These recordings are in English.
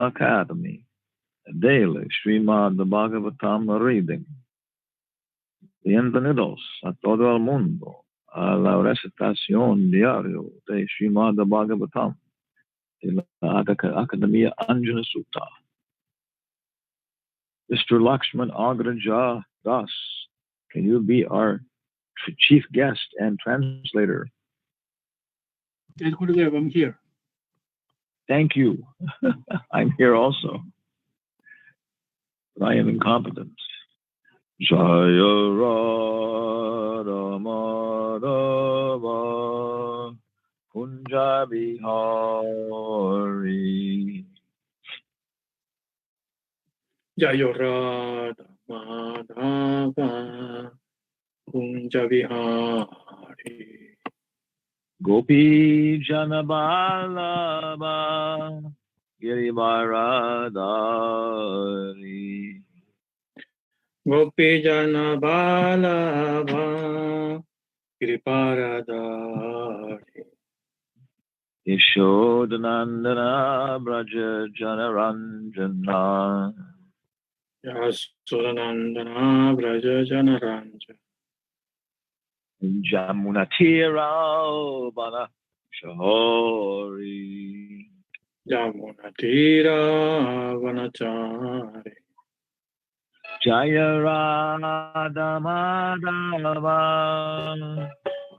Academy, daily Srimad Bhagavatam reading. Bienvenidos a todo el mundo a la recitación diario de Srimad Bhagavatam de la Academia Anjana Sutta. Mr. Lakshman Agraja Das, can you be our chief guest and translator? Yes, Gurudev, I'm here. Thank you. I'm here also. But I am incompetent. Jaya Radha Madhava Kunja Bihari. Jaya Radha Madhava Kunja Vihari. Gopi Janabalaba Girivaradari. Gopi Jana Balava Giriparadari. Yashodanandana Braja Janaranjana. Yasodhanandana Braja Janaranja. Jamunatira Bana Shahori. Yamunatira Vanachari. Jaya Radha Madhava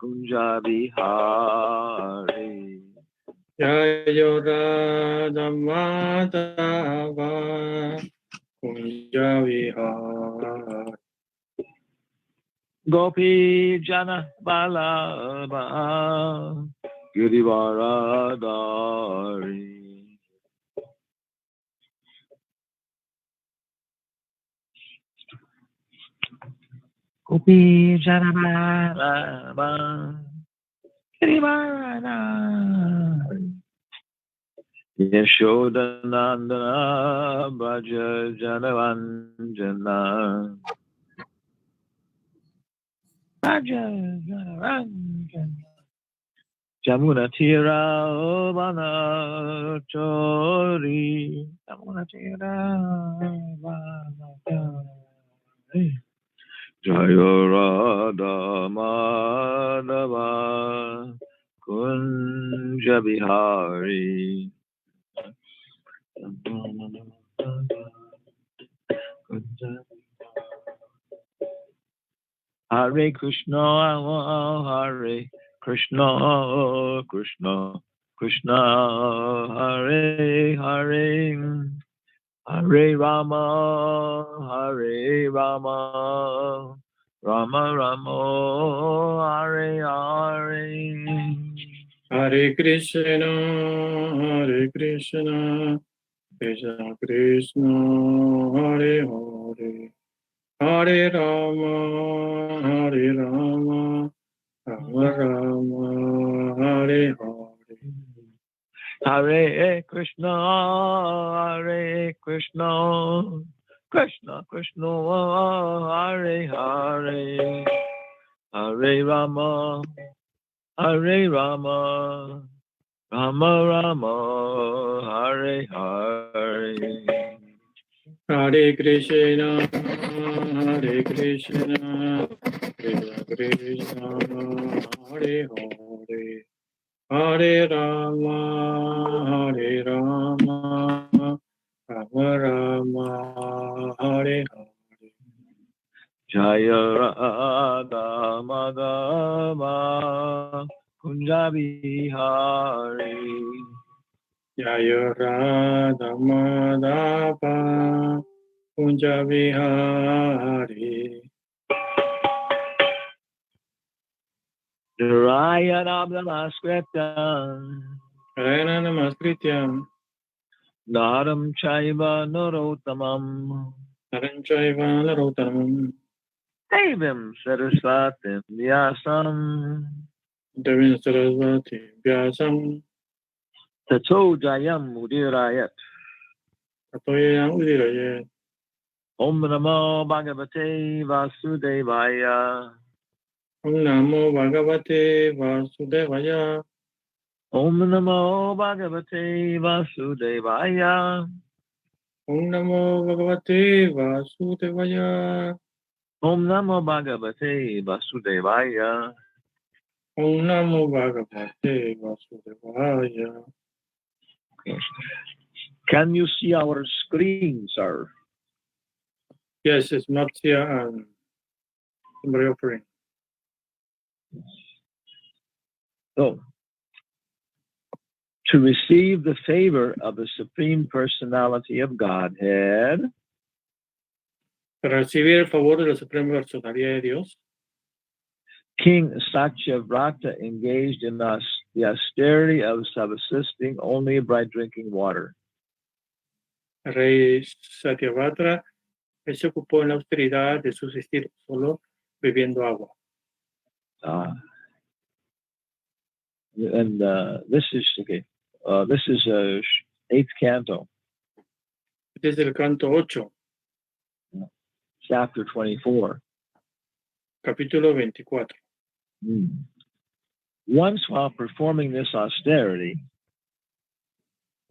Kunja Bihari. Jaya Radha Madhava Kunja Vihari. Gopi Jana Balaba Girivaradari. Gopi Jana Balaba Girivaradari. Yashodanandana Braja Janaranjana. Jamunatira Bana Chori. Jamunatira Bana Chori. Jaya Radha Madhava Kunja Bihari. Hare Krishna, Hare Krishna, Krishna, Krishna, Hare Hare, Hare Rama, Hare Rama, Rama Rama, Hare Hare. Hare Krishna, Hare Krishna, Krishna Krishna, Hare Hare, Hare Rama, Hare Rama, Rama Rama, Hare Hare. Hare Krishna, Hare Krishna, Krishna Krishna, Hare Hare, Hare Rama, Hare Rama, Rama Rama, Hare Hare. Hare Krishna, Hare Krishna, Krishna Krishna, Hare Hare, Hare Rama, Hare Rama, Rama Rama, Hare Hare. Jaya Radha Madhava Kunja Bihari. Jaya Radha Madhava Kunja Vihari. Narayana Namaskritam Narayana Namaskrityam Naram Chaiva Narottamam Naranchaiva Narottamam Devim Saraswatim Vyasam Devin Sarasvati Vyasam Tato Jayam Udirayat. Atoyam Udirayat. Om Namo Bhagavate Vasudevaya. Om Namo Bhagavate Vasudevaya. Om Namo Bhagavate Vasudevaya. Om Namo Bhagavate Vasudevaya. Om Namo Bhagavate Vasudevaya. Om Namo Bhagavate Vasudevaya. Okay. Can you see our screen, sir? Yes, it's Matya and somebody offering. So, to receive the favor of the Supreme Personality of Godhead, Para recibir el favor de la Suprema Personalidad de Dios, King Satyavrata engaged in the austerity of subsisting only by drinking water. el rey Satyavatra, él se ocupó en la austeridad de subsistir solo bebiendo agua. And this is okay. This is 8th canto, Desde el canto 8, chapter 24. capítulo 24. Once while performing this austerity,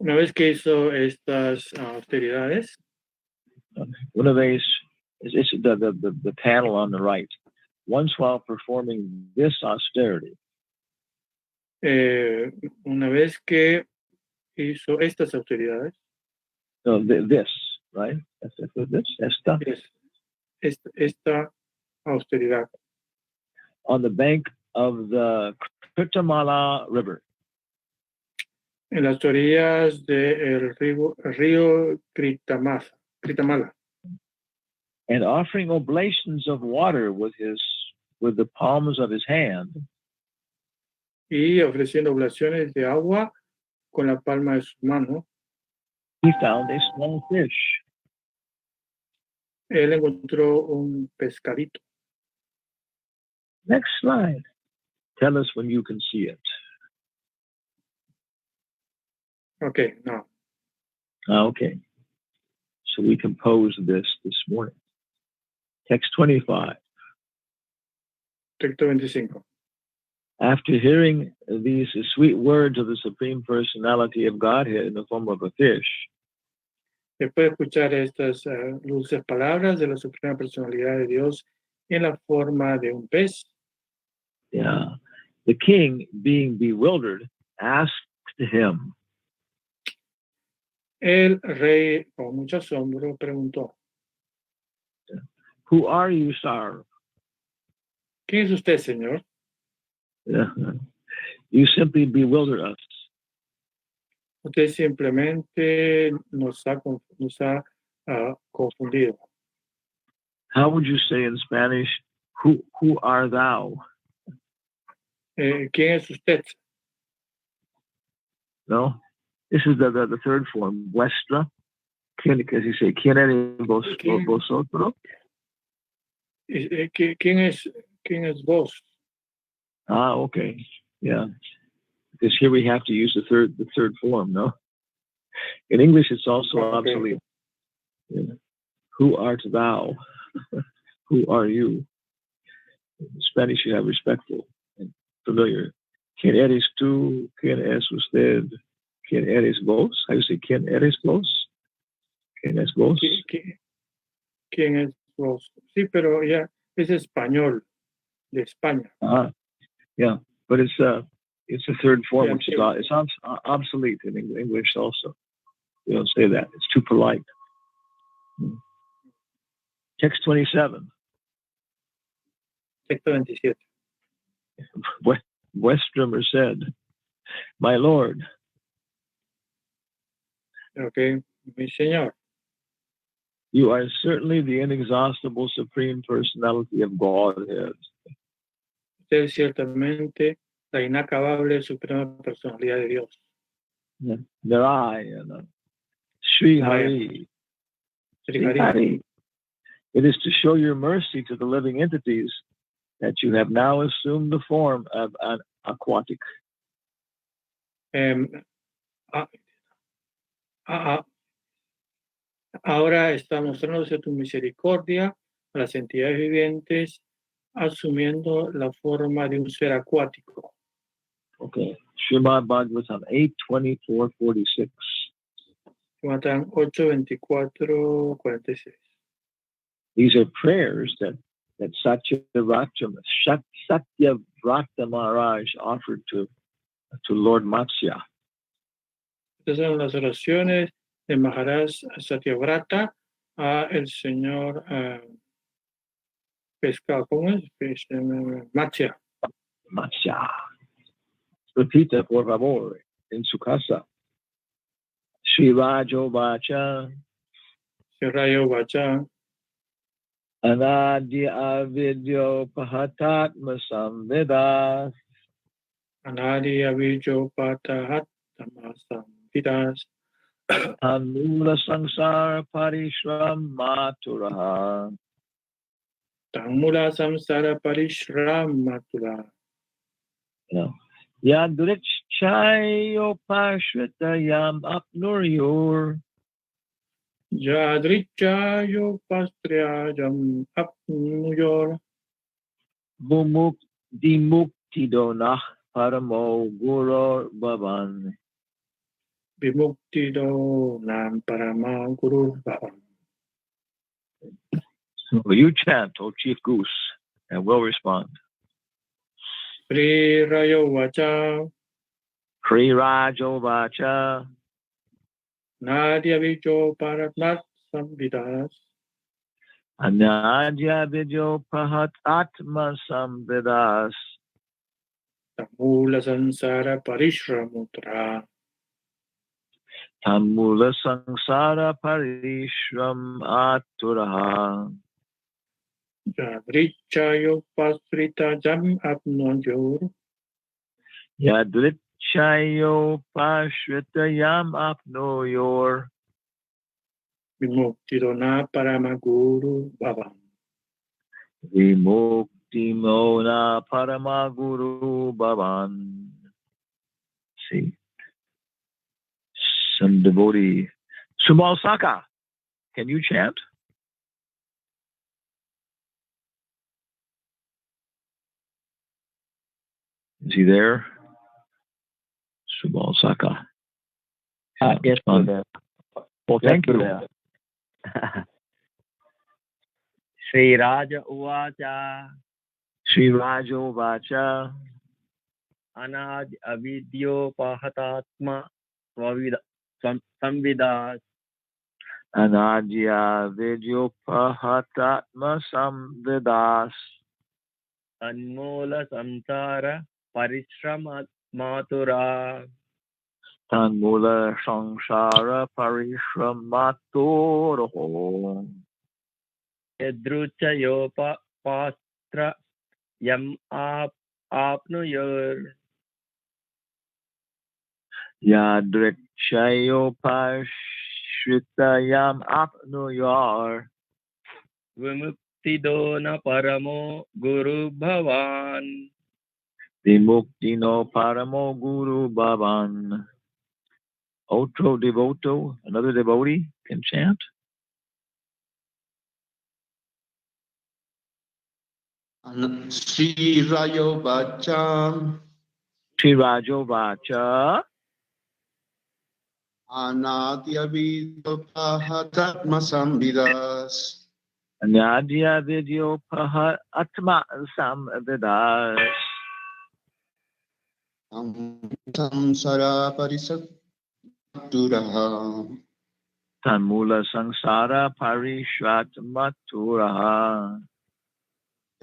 Una vez que hizo estas austeridades, one of these is the panel on the right. Once while performing this austerity, una vez que hizo estas austeridades, no, this, right? Esta, esta austeridad on the bank of the Kritamala River, en las orillas del río Kritamala, and offering oblations of water with the palms of his hand, y ofreciendo oblaciones de agua con la palma de su mano, he found a small fish. él encontró un pescadito. Next slide. Tell us when you can see it. Okay, no. Okay. So we composed this morning. Text 25. Texto 25. After hearing these sweet words of the Supreme Personality of Godhead in the form of a fish, Después de escuchar estas dulces palabras de la Suprema Personalidad de Dios en la forma de un pez, the king, being bewildered, asked him, el rey, con mucho asombro, preguntó, "Who are you, sir?" ¿quién es usted, señor? You simply bewildered us. Usted simplemente nos ha confundido. How would you say in Spanish, who are thou? ¿Quién es usted? No, this is the third form, vuestra. Because you say, ¿quién eres vosotros? ¿Quién es vos? Ah, okay, yeah. Because here we have to use the third form, no? In English, it's also obsolete. Yeah. Who art thou? Who are you? In Spanish, you have respectful and familiar. ¿Quién eres tú? ¿Quién es usted? ¿Quién eres vos? How do you say, ¿quién eres vos? ¿Quién es vos? ¿Quién es vos? Sí, pero ya es español, de España. Yeah, but it's a third form, Yeah, which is obsolete in English also. You don't say that. It's too polite. Text 27. Texto 27. Westrumer said, "My Lord." Okay, mi señor. You are certainly the inexhaustible Supreme Personality of Godhead. Usted es ciertamente la inacabable Suprema Personalidad de Dios. Narayana, Sri Hari. It is to show your mercy to the living entities that you have now assumed the form of an aquatic. Ahora está mostrándose tu misericordia a las entidades vivientes, asumiendo la forma de un ser acuático. Okay. Srimad Bhagavatam 8:24-46. Matán 8, 24, 46. These are prayers that Satyavrata Maharaj offered to Lord Matsya. Estas son las oraciones de Maharaj Satyavrata a el señor pescado, ¿cómo es? Matsya. Matsya. Repita, por favor, en su casa. Sri Rajo Vacha. Sri Rajo Vacha. Anadya avidyo pahatatma samvedas. Anadi avidyo pahatatma samvedas. Tanmula samsara parishram maturaha. Tanmula samsara parishram maturaha. Yadrichayopashritayam apnuryur. Yadrichayopashritayam apnuryur. Bumuktidonah paramo gurur bhavan. Vimuktidonam parama gurur bhavan. So you chant, O Chief Goose, and we'll respond. Sri Rajo Vacha. Sri Rajo Vacha. Nadya Vijo Paratmat Samvidas. Anadya Vijo Pahat Atma Samvedas. Tamula Sansara Parishramutra. Tamula Sansara Parishram Aturaha. Yadrichayo Pasrita Jam Apnoyor. Yadrichayo Pashritayam Apnoyor. Vimuktidona Paramaguru Bhavam. Vimuktimona Paramaguru Bhavan. See, some devotee. Sumal Saka, can you chant? Is he there? Sumal Saka. Yes, brother. Well, thank you. Sri Raja Uvacha. Sri Raja Uvacha. Anad avidyo pahatatma samvidas. Anadya vidyo pahatatma samvidas. Tanmula samsara parishram matura. Tanmula samsara parishram maturaho. Yadruchayopa pastra yam apnuyur. Yadrichayopashritayam apnuyar. Vimuktidona paramo guru bhavan. Vimuktino paramo guru bhavan. Otro devoto, another devotee, can chant. Sri Rajo Vacha. Sri Rajo Vacha. Anadya Vidyo Pahatatma Samvidas. Anadya Vidyo Pahatma Samvidas. Samsara Parisaturaha. Tanmula Sangsara Parishrat Maturaha.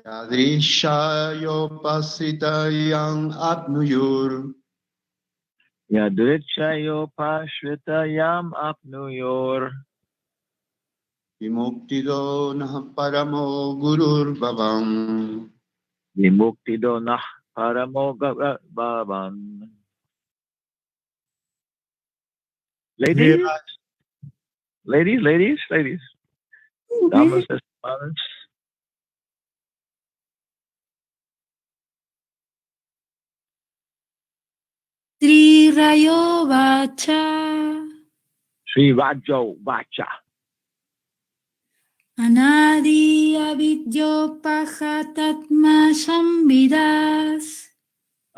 Yadrishayo Pasitayam Apnuyur. Yadrichayo Pashritayam Apnuyur. Vimuktidona Paramo Gurur Bhavam. Vimuktidona Paramo Bhavan. Ladies? Ladies. Damas, hermanas. Sri Rajo Vacha. Sri Rajo Vacha. Anadi avidyo pahatatma samvidas.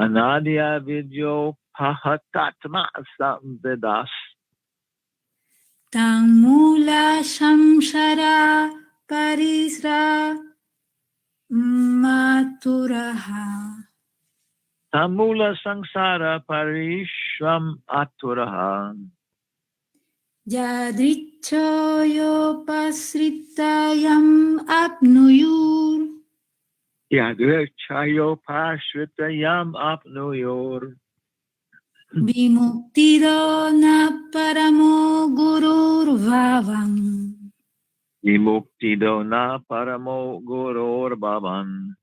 Anadya Vidyo Pahatatma Samvedas. Tan mula samsara parisra maturaha. Tamula sangsara parishram aturaha. Yadrichoyo pasritayam apnuyur. Yadrichayo pashritayam apnuyor. Vimuktido na paramo gurur bhavam. Vimuktido na paramo gurur bhavan.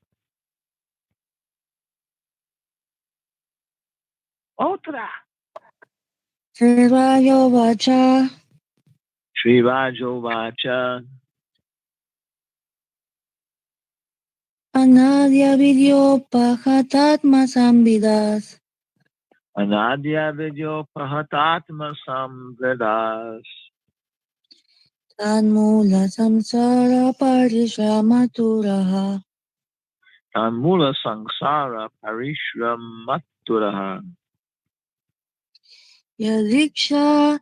Otra. Srivayo vacha Srivajo vacha. anadya vidyo pahatatma samvidas Anadya vidyo pahatatma samvedas. tanmula samsara parishramaturaha. Tanmula sangsara parishramaturaha. Yadiksha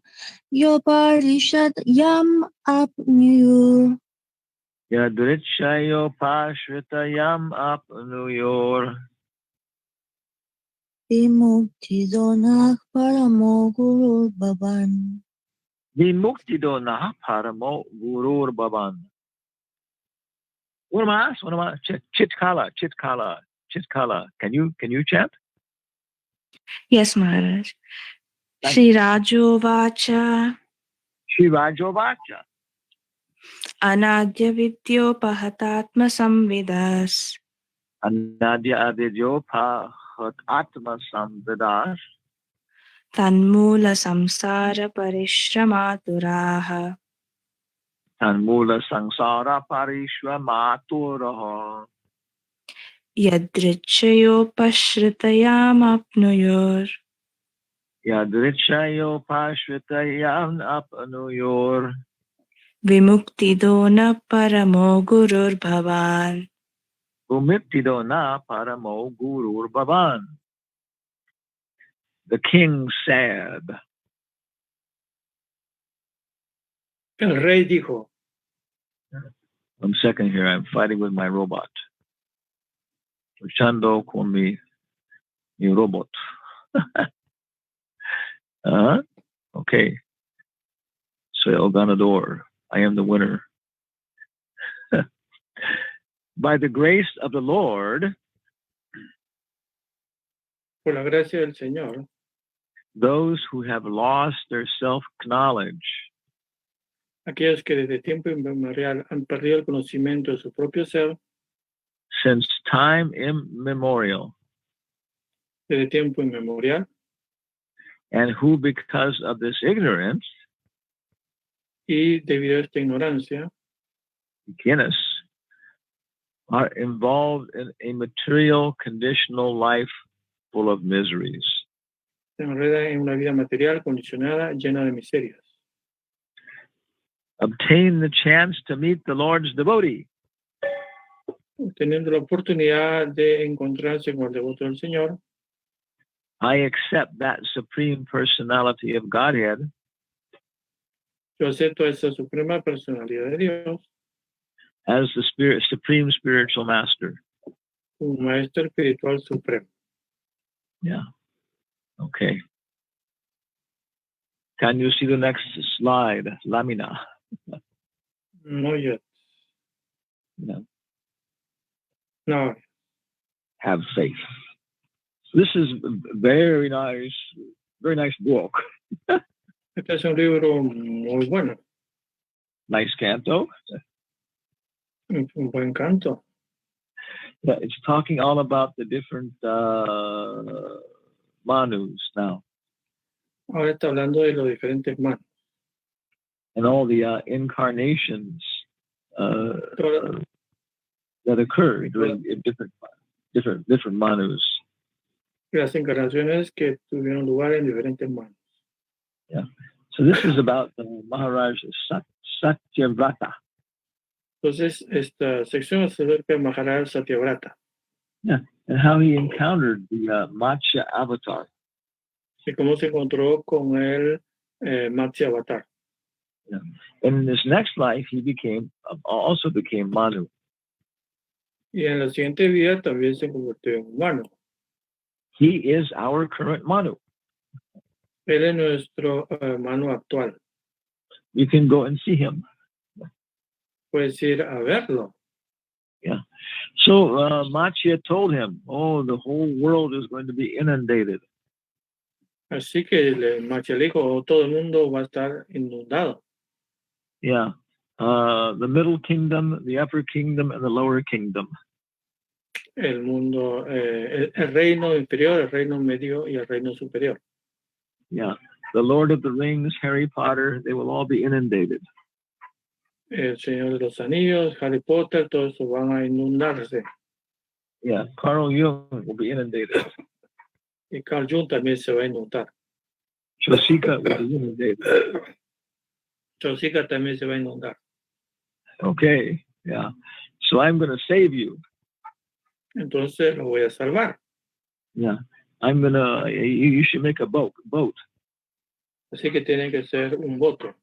yoparishad yam apnuyur. Yadrichayo pashritayam apnuyor. Vimuktidonah paramo gurur bhavan. Vimuktido na paramo gurur bhavan. What am I asked? What am I? Chitkala. Can you chant? Yes, Maharaj. Shri Rajo vacha Srivajo vacha. anadya vidyo pahatatma samvidas. Anadya avidyo pahatatma samvedas. Tanmula samsara parishramaturaha. Tanmula sangsara parishramaturaha. Yadrichayo pashritayam apnuyur. Yadrichayo pashritayam apnuyor. Vimuktido na paramo gurur bhavan. Vimuktido na paramo gurur bhavan. The king said. El rey dijo. 1 second here, I'm fighting with my robot. Luchando con mi robot. Okay. Soy el ganador. I am the winner. By the grace of the Lord, Por la gracia del Señor, those who have lost their self-knowledge aquellos que desde tiempo inmemorial han perdido el conocimiento de su propio ser, since time immemorial, desde tiempo inmemorial, and who because of this ignorance, y debido a esta ignorancia, beginners, are involved in a material conditional life full of miseries. se enreda en una vida material condicionada llena de miserias. Obtain the chance to meet the Lord's devotee. Teniendo la oportunidad de encontrarse con el devoto del Señor, I accept that supreme personality of Godhead yo acepto a esa suprema personalidad de Dios as the supreme spiritual master. como maestro espiritual supremo. Yeah. Okay. Can you see the next slide, Lamina? No yet. No. No. Have faith. This is very nice book. Este es un libro muy bueno, Nice canto. un buen canto. Yeah, it's talking all about the different manus now. Ahora está hablando de los diferentes manos. And all the incarnations that occur during different manus. Las encarnaciones que tuvieron lugar en diferentes manos. Yeah. So this is about the Maharaj Satyavrata. Entonces, esta sección es acerca de Maharaj Satyavrata. Yeah. And how he encountered the Matsya avatar. Y cómo se encontró con el Matsya Avatar. Yeah. And in this next life, he also became Manu. Y en la siguiente vida también se convirtió en humano. He is our current Manu. Él es nuestro Manu actual. You can go and see him. Puedes ir a verlo. Yeah. So Machia told him, "Oh, the whole world is going to be inundated." Así que Machia le dijo, todo el mundo va a estar inundado. Yeah. The middle kingdom, the upper kingdom, and the lower kingdom. El mundo, el reino inferior, el reino medio y el reino superior. Yeah. The Lord of the Rings, Harry Potter, they will all be inundated. El Señor de los Anillos, Harry Potter, todos eso van a inundarse. Yeah. Carl Jung will be inundated. Y Carl Jung también se va a inundar. Josika will be inundated. Josika también se va a inundar. Okay. Yeah. So I'm going to save you. Entonces lo voy a salvar. Yeah. You should make a boat. Así que tiene que ser un voto.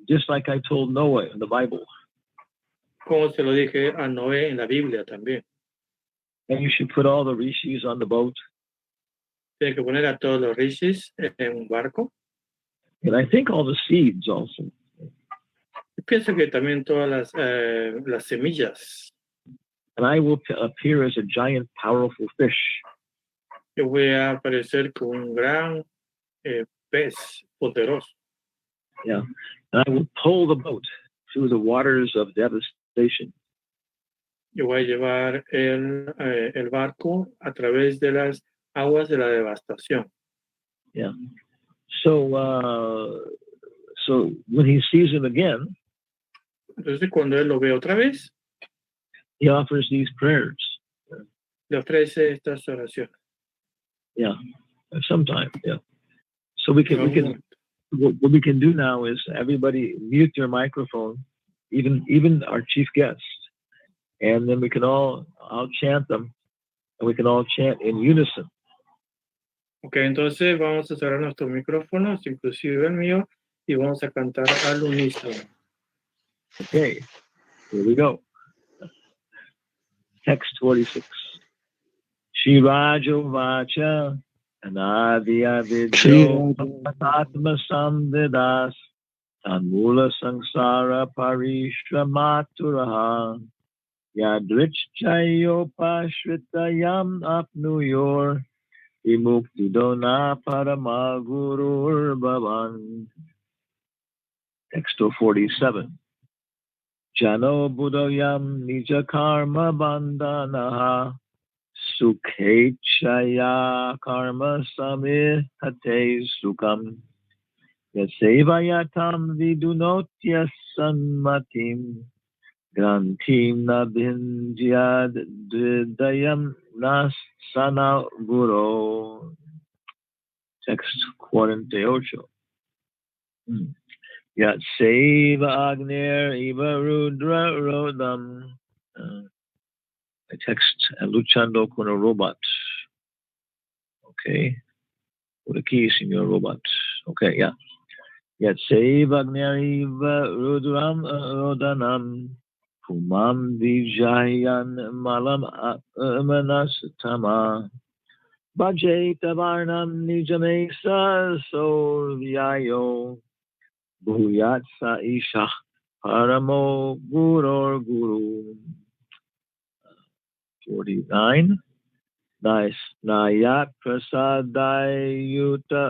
Just like I told Noah in the Bible. Como se lo dije a Noé en la Biblia también. And you should put all the rishis on the boat. Tiene que poner a todos los rishis en un barco. And I think all the seeds also. Y pienso que también todas las semillas. And I will appear as a giant, powerful fish. Yo voy a aparecer como un gran pez poderoso. Yeah. And I will pull the boat through the waters of devastation. Yo voy a llevar el barco a través de las aguas de la devastación. Yeah. So when he sees him again, entonces cuando él lo ve otra vez, he offers these prayers. Le ofrece estas oraciones. Yeah. Sometime. Yeah. So what we can do now is everybody mute your microphone, even our chief guest, and then I'll chant them, and we can all chant in unison. Okay, entonces vamos a cerrar nuestros micrófonos, inclusive el mío, y vamos a cantar al unísono. Okay, here we go. Text 46. Shirajo Vacha Anadya Vidyo Atma Samvidas Tanmula Sangsara Parishramaturaha Yadrichayopashritayam Apnuyor Vimuktidona Paramagurur Bhavan. Text 47. Jano Buddhayam Nija Karma Bandanaha Sukhechaya Karma Samihate Sukham Yasevayatam Vidunotya Sanmatim Grantim Nabhinjyad Dridayam Nasana Guru. Text 48. Yat Seva Agner Iva Rudra Rodam. I text Luchando con a robot. Okay. Put a key in your robot. Okay, yeah. Yat Seva Agner Iva Rudram Rodanam. Pumam Vijayan Malam Manasatama. Bhajeta Varnam Nijamesa Sorvyayo. Bhuyatsa Isha Paramo Guror Guru. 49. Nayat Prasadayuta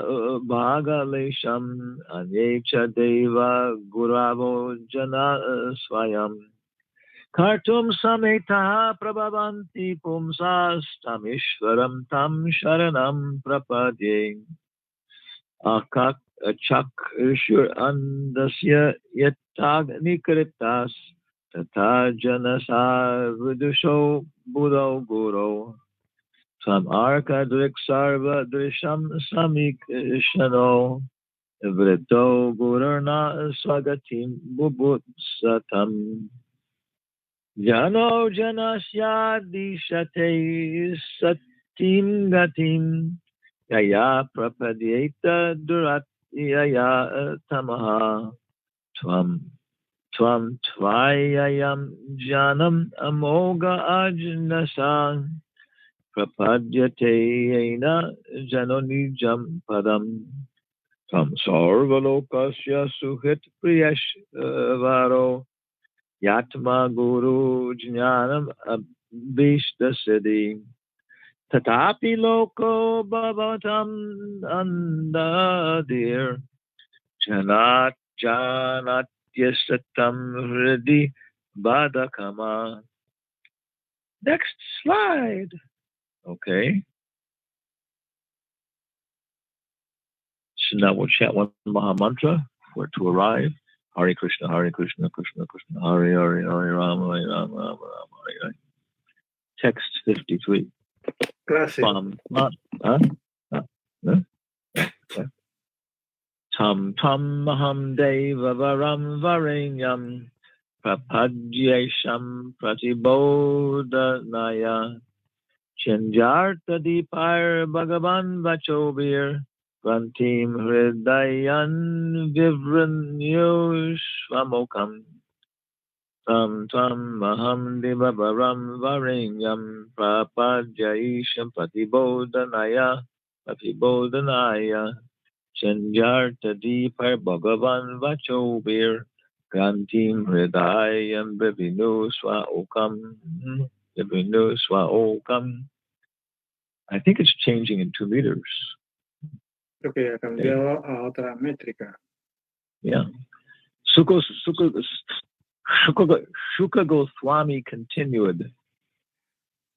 Bhagalesham Anecha Deva Guravo Jana Swayam Kartum Sameta Prabhavanti Pumsas Tamishwaram Tam Sharanam Prapadye Akak Chakshur Andasya Yatagnikritas Tata Janasa Vidusho Buddho Guru Sam Arka Drik Sarva Drisham Samikshano Vrito Gururna Swagatim Bubutsatam Jano Janasya Dishate Satim Gatim Yaya Prapadyeta Durat Yaya Tamaha Tvam tvayayam janam amoga ajnasa prapadyate yena janonijam padam tam sarvalokasya suhit priyash varo yatma guru jnanam abhishtasiddhi tatapi loko bhavatam andadir janat janatyasatam hridi badakama. Next slide. Okay. So now we'll chant one Maha Mantra for it to arrive. Hare Krishna, Hare Krishna, Krishna Krishna, Hare Hare, Hare Rama, Hare Rama, Rama Rama, Hare Hare. Text 53. Clase. Tam tam maham deva varam varinyam prapadyesham pratibodhanaya Chanjarta dipar bhagavan vachobir Grantim hridayan vivranyushvamokam Tam tam maham deva varam varinyam prapadyesham pratibodhanaya Chanjarta dipar bhagavan vachobir Grantim hridayam Vivinu swaokam. I think it's changing in 2 meters. Creo que ha cambiado a otra métrica. Yeah. Shuka Goswami continued.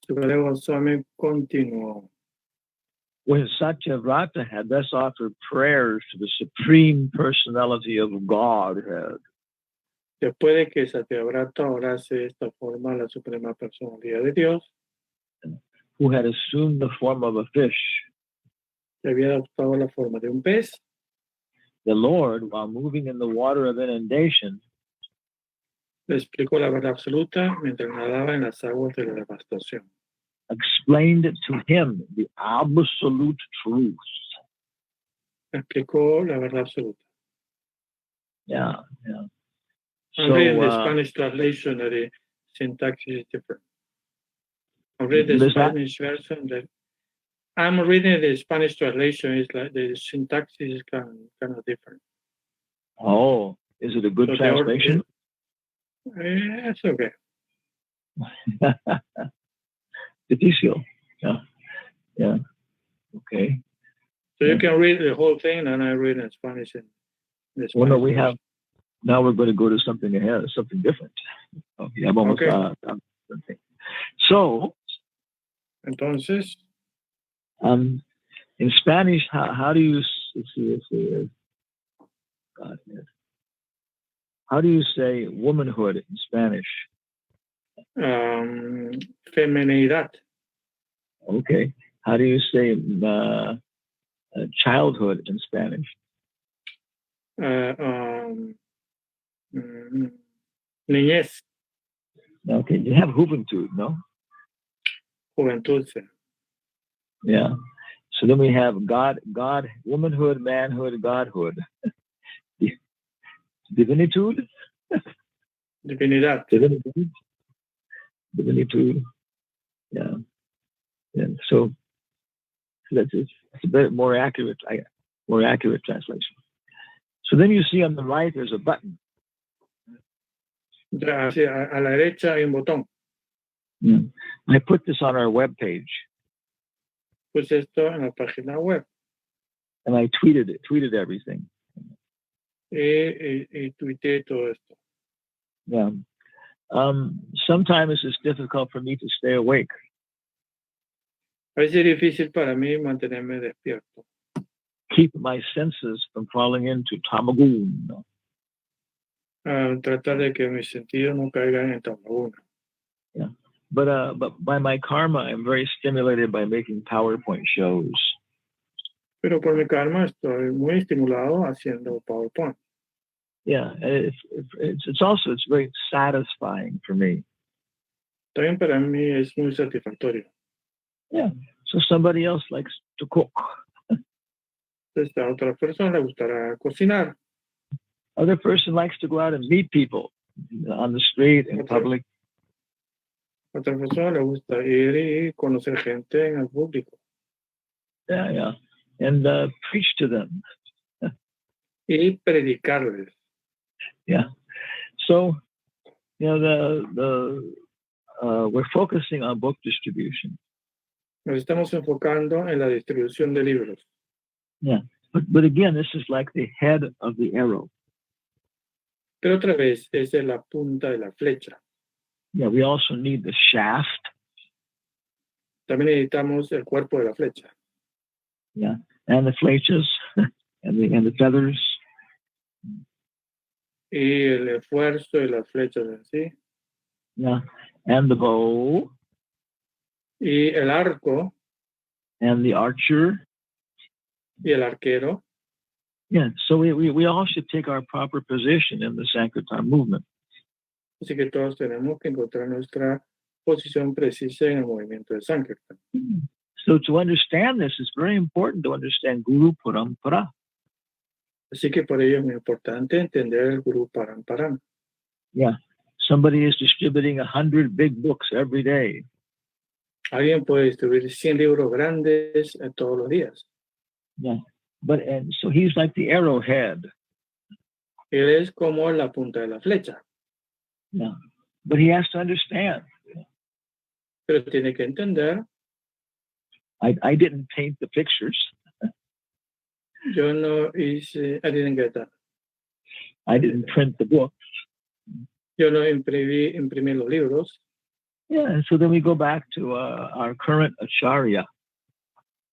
Sukadeva Swami continuó. When Satyavrata had thus offered prayers to the Supreme Personality of Godhead, Después de que Satyavrata orase de esta forma a la Suprema Personalidad de Dios, who had assumed the form of a fish, que había adoptado la forma de un pez, the Lord, while moving in the water of inundation, le explicó la verdad absoluta mientras nadaba en las aguas de la devastación. explained to him the absolute truth. Explicó la verdad absoluta. Yeah, yeah. I'm reading the Spanish translation that the syntax is different. I'm reading the Spanish version that I'm reading the Spanish translation. It's like the syntax is kind of different. Oh, is it a good translation? It's okay. Difícil. Yeah, yeah. Okay. So you can read the whole thing, and I read in Spanish. Well, no, we have. Now we're going to go to something ahead, something different. Okay, I'm almost something. So, entonces, in Spanish, how do you how do you say womanhood in Spanish? Feminidad. Okay. How do you say childhood in Spanish? Niñez. Okay, you have juventud, no? Juventud. Yeah. So then we have God, womanhood, manhood, godhood. Divinitude? Divinidad. Divinitude. Yeah. And so that's it's a bit more accurate translation. So then you see on the right there's a button. A la derecha hay un botón. I put this on our webpage. Puse esto en la página web. And I tweeted everything. Y tuiteé todo esto. Yeah. Sometimes it's difficult for me to stay awake. A veces es difícil para mí mantenerme despierto. Keep my senses from falling into tamagun. Tratar de que mis sentidos no caigan en tamaguna. Yeah. But by my karma, I'm very stimulated by making PowerPoint shows. Pero por mi karma estoy muy estimulado haciendo PowerPoint. Yeah, it's very satisfying for me. También para mí es muy satisfactorio. Yeah. So somebody else likes to cook. Entonces a otra persona le gustará cocinar. Other person likes to go out and meet people on the street, in public. Otra persona le gusta ir y conocer gente en el público. Yeah. And preach to them. Y predicarles. Yeah. So, we're focusing on book distribution. Nos estamos enfocando en la distribución de libros. Yeah. But again, this is like the head of the arrow. Pero otra vez, es de la punta de la flecha. Yeah, we also need the shaft. También necesitamos el cuerpo de la flecha. Yeah, and the flechas and the feathers. Y el esfuerzo y las flechas en sí. Yeah, and the bow. Y el arco. And the archer. Y el arquero. Yeah, so we all should take our proper position in the Sankirtan movement. Así que todos tenemos que encontrar nuestra posición precisa en el movimiento de Sankirtan. So to understand this, it's very important to understand Guru Parampara. Así que por ello es muy importante entender el Guru Parampara. Yeah, somebody is distributing 100 big books every day. Alguien puede distribuir 100 libros grandes todos los días. Yeah, and so he's like the arrowhead. Él es como la punta de la flecha. Yeah, but he has to understand. Pero tiene que entender. I didn't paint the pictures. Yo no hice, I didn't get that. I didn't print the books. Yo no imprimí los libros. Yeah, and so then we go back to our current acharya.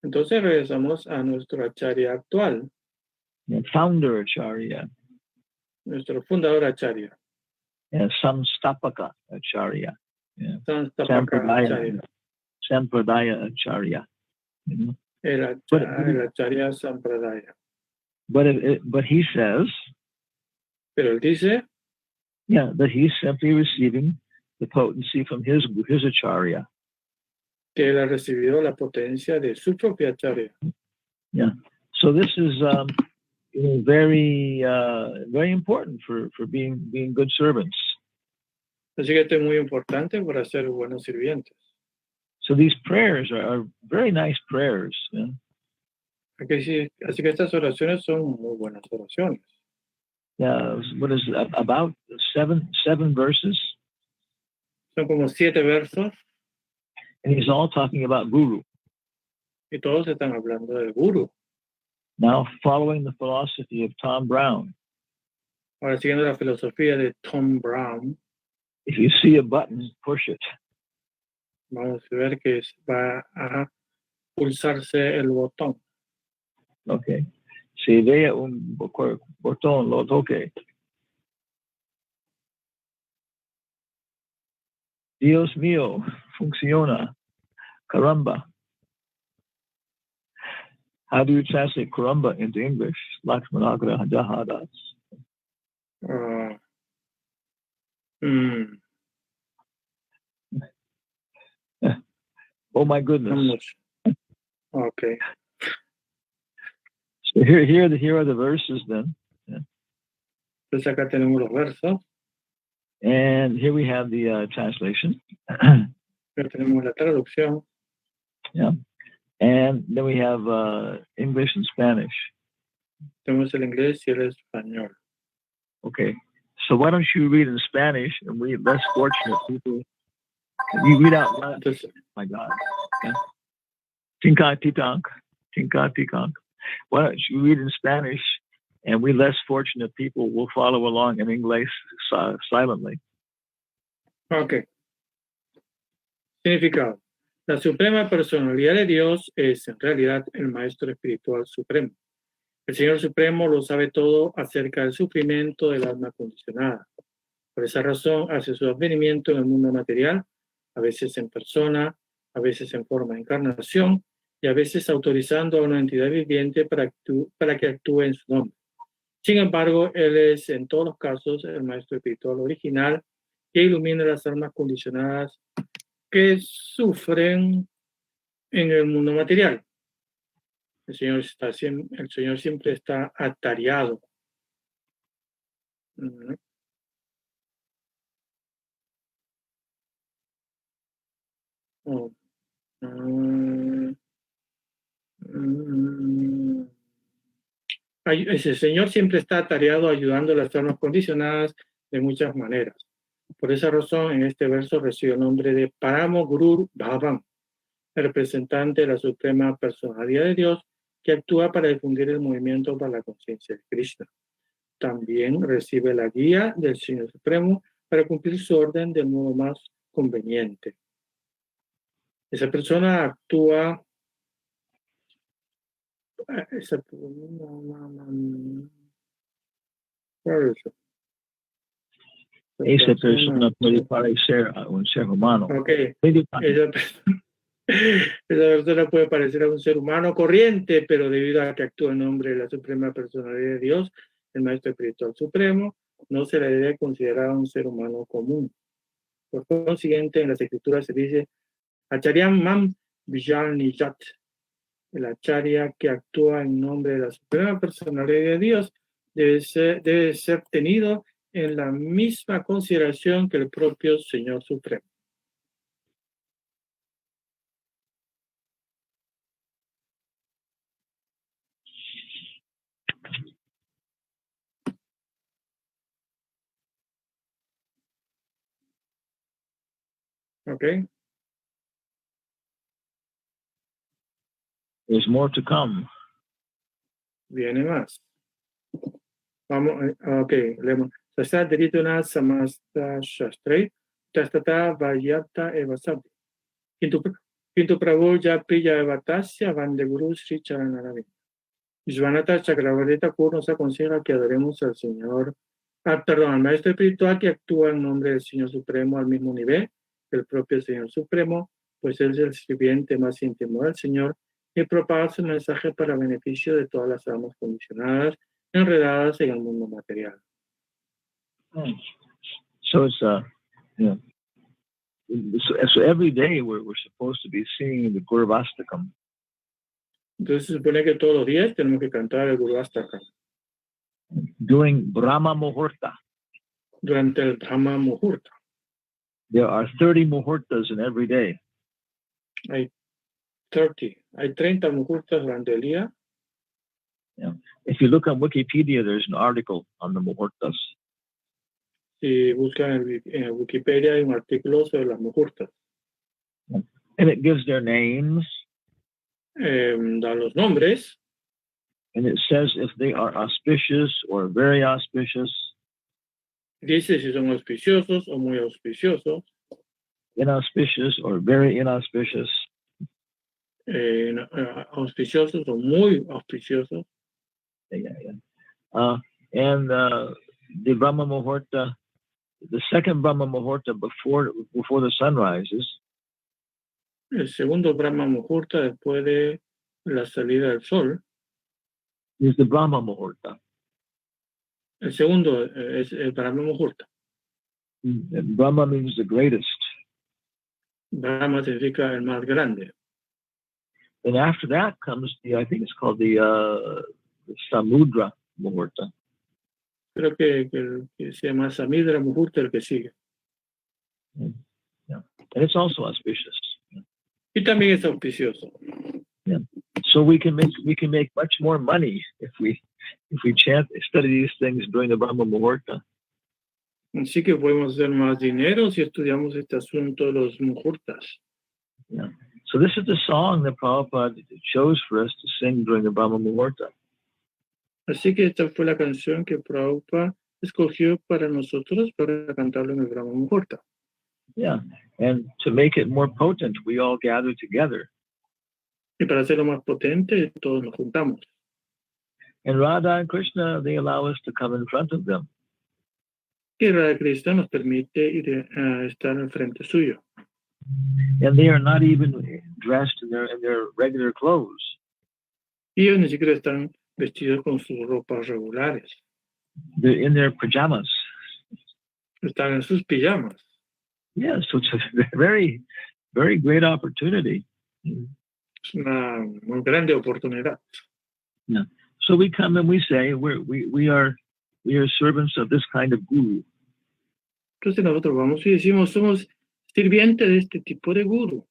Entonces regresamos a nuestro acharya actual. Yeah, founder acharya. Nuestro fundador acharya. Yeah, Samstapaka acharya. Yeah. Samstapaka acharya. Sampradaya acharya. You know? El acharya sampradaya. But he says. Pero él dice. Yeah, that he's simply receiving the potency from his acharya. Que él ha recibido la potencia de su propia acharya. Yeah. So this is very important for being good servants. Así que esto es muy importante para ser buenos sirvientes. So these prayers are very nice prayers. Yeah? Así que estas oraciones son muy buenas oraciones. Yeah, what is it, about seven verses? Son como 7 versos. And he's all talking about Guru. Y todos están hablando del Guru. Now, following the philosophy of Tom Brown. Ahora, siguiendo la filosofía de Tom Brown. If you see a button, push it. Vamos a ver que va a pulsarse el botón. Okay. Si vea un botón, lo toque. Dios mío, funciona. Caramba. How do you translate caramba into English? Lakshmanagra Jahadas. Oh my goodness. Okay. So here are the verses then. Entonces acá tenemos los versos. And here we have the translation. Here tenemos la traducción. Yeah. And then we have English and Spanish. Tenemos el inglés y el español. Okay. So why don't you read in Spanish and we less fortunate people. You read out loud. Oh my God. Yeah. Tinka tikang. Why don't you read in Spanish and we less fortunate people will follow along in English silently. Okay. Significado. La suprema personalidad de Dios es en realidad el Maestro Espiritual Supremo. El Señor Supremo lo sabe todo acerca del sufrimiento del alma condicionada. Por esa razón hace su advenimiento en el mundo material, a veces en persona, a veces en forma de encarnación y a veces autorizando a una entidad viviente para que actúe en su nombre. Sin embargo, Él es en todos los casos el Maestro Espiritual original que ilumina las almas condicionadas que sufren en el mundo material. El Señor siempre está atareado Oh. Ese Señor siempre está atareado ayudando a las almas condicionadas de muchas maneras. Por esa razón, en este verso recibe el nombre de Paramo Guru Bhavam, el representante de la Suprema Personalidad de Dios, que actúa para difundir el movimiento para la conciencia de Krishna. También recibe la guía del Señor Supremo para cumplir su orden del modo más conveniente. Esa persona actúa... Esa persona puede parecer a un ser humano. Okay. Esa persona puede parecer a un ser humano corriente, pero debido a que actúa en nombre de la Suprema Personalidad de Dios, el Maestro Espiritual Supremo, no se le debe considerar un ser humano común. Por consiguiente, en las Escrituras se dice Acharyam Mam Vijal Nijat. El acharya que actúa en nombre de la Suprema Personalidad de Dios debe ser tenido en la misma consideración que el propio Señor Supremo. Okay. There's more to come. Viene más. Vamos, okay, leemos. Sasa Drituna Samasta Shastrai, Tastata Vayata Evasabdi. Quinto Prabhu Yapiya Evatasya Vandeguru Sri Charanaravi. Vishwanatha Chakravartita Kur nos aconseja que adoremos al Señor, al Maestro Espiritual que actúa en nombre del Señor Supremo al mismo nivel que el propio Señor Supremo, pues Él es el sirviente más íntimo del Señor y propaga su mensaje para beneficio de todas las almas condicionadas enredadas en el mundo material. So it's so every day we're supposed to be singing the Gurvastakam. Entonces se supone que todos los días tenemos que cantar el Gurvastaka. During Brahma Muhurta. Durante el Brahma Muhurta. There are 30 Muhurtas in every day. Hay 30 Muhurtas durante el día. Yeah. If you look on Wikipedia, there's an article on the Muhurtas. Si buscan en Wikipedia hay un artículo sobre las Muhurtas. And it gives their names. Da los nombres. And it says if they are auspicious or very auspicious. Dice si son auspiciosos o muy auspiciosos. Inauspicious or very inauspicious. Auspiciosos o muy auspiciosos. And the Brahma Muhurta, the second Brahma Muhurta before the sun rises. El segundo Brahma Muhurta después de la salida del sol. Is the Brahma Muhurta. El segundo es el Brahma Muhurta. And Brahma means the greatest. Brahma significa el más grande. And after that comes I think it's called the Samudra Muhurta. Creo que se llama Samudra Muhurta el que sigue. Yeah. And it's also auspicious. Y también es auspicioso. Yeah. So we can make much more money if we study these things during the Brahma Muhurta. Así que podemos hacer más dinero si estudiamos este asunto de los Muhurtas. Yeah. So this is the song that Prabhupada chose for us to sing during the Brahma Muhurta. Así que esta fue la canción que Prabhupada escogió para nosotros para cantarlo en el Brahma Muhurta. Yeah, and to make it more potent, we all gather together. Y para hacerlo más potente, todos nos juntamos. And Radha and Krishna, they allow us to come in front of them. Y Radha Krishna nos permite estar en frente suyo. And they are not even dressed in their regular clothes. Y ellos ni siquiera están vestidos con sus ropas regulares. They're in their pajamas. Están en sus pijamas. Yeah, so it's a very, very great opportunity. Es una muy grande oportunidad. Yeah. So we come and we say we are we are servants of this kind of guru. Entonces nosotros vamos y decimos, somos sirvientes de este tipo de guru.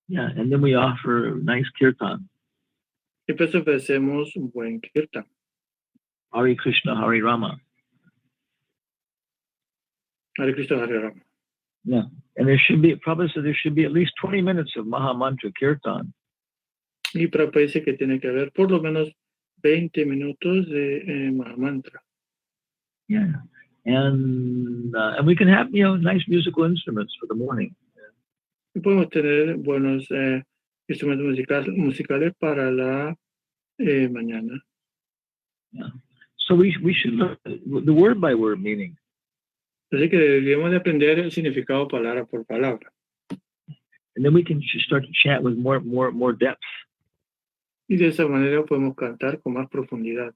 Yeah, and then we offer nice kirtan. Y pues ofrecemos un buen kirtan. Hare Krishna, Hare Rama. Hare Krishna, Hare Rama. Yeah, and there should be, Prabhupada said there should be at least 20 minutes of Maha Mantra Kirtan. Y Prabhupada dice que tiene que haber por lo menos 20 minutos de Mahamantra. Yeah, and we can have, nice musical instruments for the morning. Y podemos tener buenos instrumentos musicales para la mañana. Yeah. So we should learn the word by word meaning. Así que deberíamos de aprender el significado palabra por palabra. And then we can start to chant with more depth. Y de esa manera podemos cantar con más profundidad.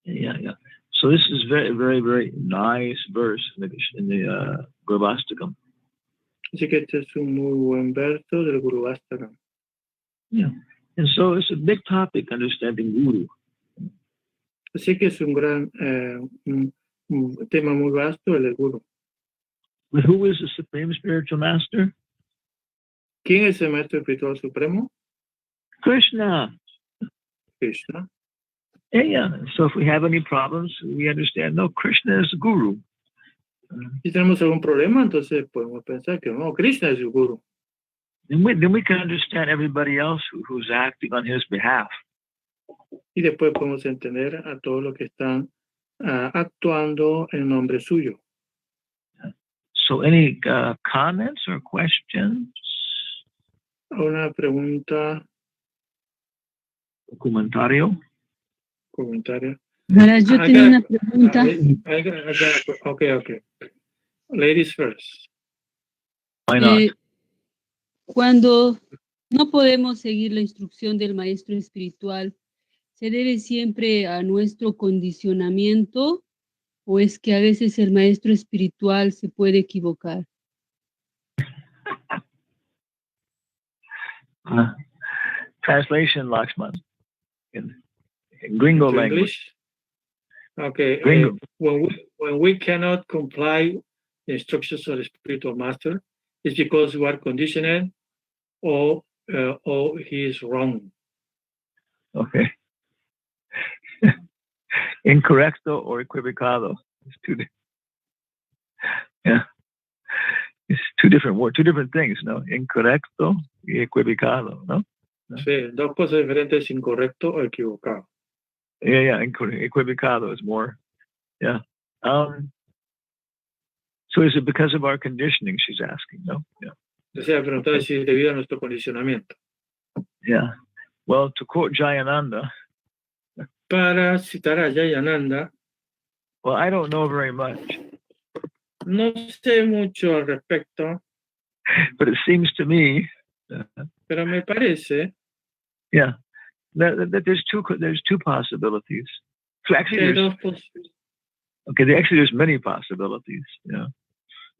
Yeah. So this is very, very, very nice verse in the Gurvastakam. Así que este es un muy buen verso del Gurvastakam. Yeah. And so it's a big topic, understanding Guru. Así que es un gran un tema muy vasto el Guru. But who is the Supreme Spiritual Master? ¿Quién es el Maestro Espiritual Supremo? Krishna. Krishna. Yeah. So if we have any problems, we understand, no, Krishna is the Guru. Si tenemos algún problema, entonces podemos pensar que no, Krishna es el Guru. Then we can understand everybody else who's acting on his behalf. Y después podemos entender a todos los que están actuando en nombre suyo. So any comments or questions? Una pregunta. Comentario. Maharaj, yo tenía una pregunta. Okay. Ladies first. Why not? Cuando no podemos seguir la instrucción del maestro espiritual, ¿se debe siempre a nuestro condicionamiento o es que a veces el maestro espiritual se puede equivocar? Translation, Lakshman, in Gringo language. Okay. Gringo. When we cannot comply the instructions of the spiritual master, it's because we are conditioned or he is wrong. Okay. Incorrecto or equivocado. It's two different words, two different things, no? Incorrecto y equivocado, no? Sí, dos cosas diferentes, incorrecto o equivocado. Yeah, equivocado is more. Yeah. So is it because of our conditioning, she's asking, no? Yeah. O sea, preguntar si es debido a nuestro condicionamiento. Yeah. Well, to quote Jayananda. Para citar a Jayananda. Well, I don't know very much. No sé mucho al respecto. But it seems to me. Pero me parece. Yeah. That there's two possibilities. So actually, there's many possibilities. Yeah.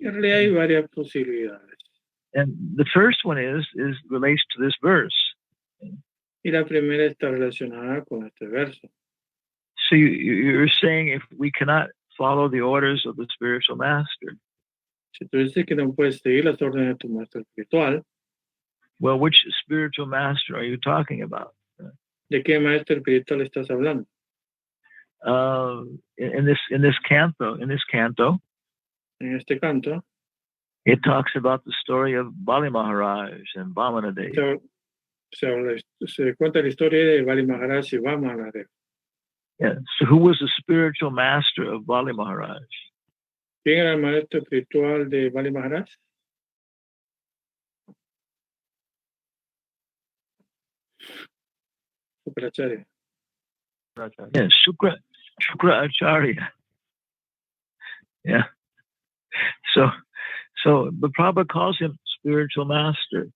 En realidad hay varias posibilidades. And the first one relates to this verse. Y la primera está relacionada con este verso. So you're saying if we cannot follow the orders of the spiritual master. Si tú dices que no puedes seguir las órdenes de tu maestro espiritual. Well, which spiritual master are you talking about? ¿De qué maestro espiritual estás hablando? In this canto. En este canto. It talks about the story of Bali Maharaj and Vamanadev. Se cuenta la historia de Bali Maharaj y Vamanadev. Yeah. So who was the spiritual master of Bali Maharaj? ¿Quién era el maestro espiritual de Bali Maharaj? Sukracharya. Yeah, Shukra Acharya. Yeah. So the Prabhupada calls him spiritual master.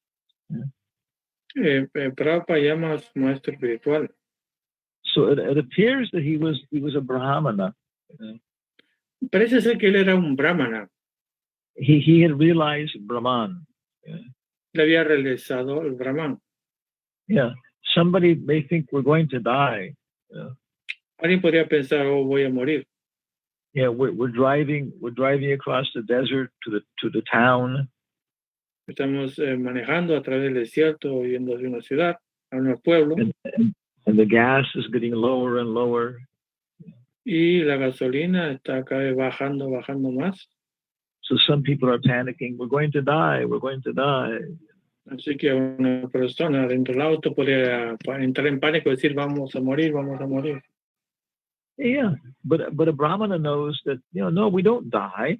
Prabhupada llama a su maestro espiritual. So it appears that he was a Brahmana. Parece ser que él era un brahmana. He had realized Brahman. Le había realizado el Brahman. Yeah. Somebody may think we're going to die. Alguien podría pensar, voy a morir. Yeah, we're driving across the desert to the town. Estamos manejando a través del desierto, yendo hacia una ciudad, a un pueblo. And the gas is getting lower and lower. Y la gasolina está cada vez bajando más. So some people are panicking. We're going to die. We're going to die. Así que una persona dentro del auto podría entrar en pánico y decir, vamos a morir, vamos a morir. Yeah, but a Brahmana knows that, no, we don't die.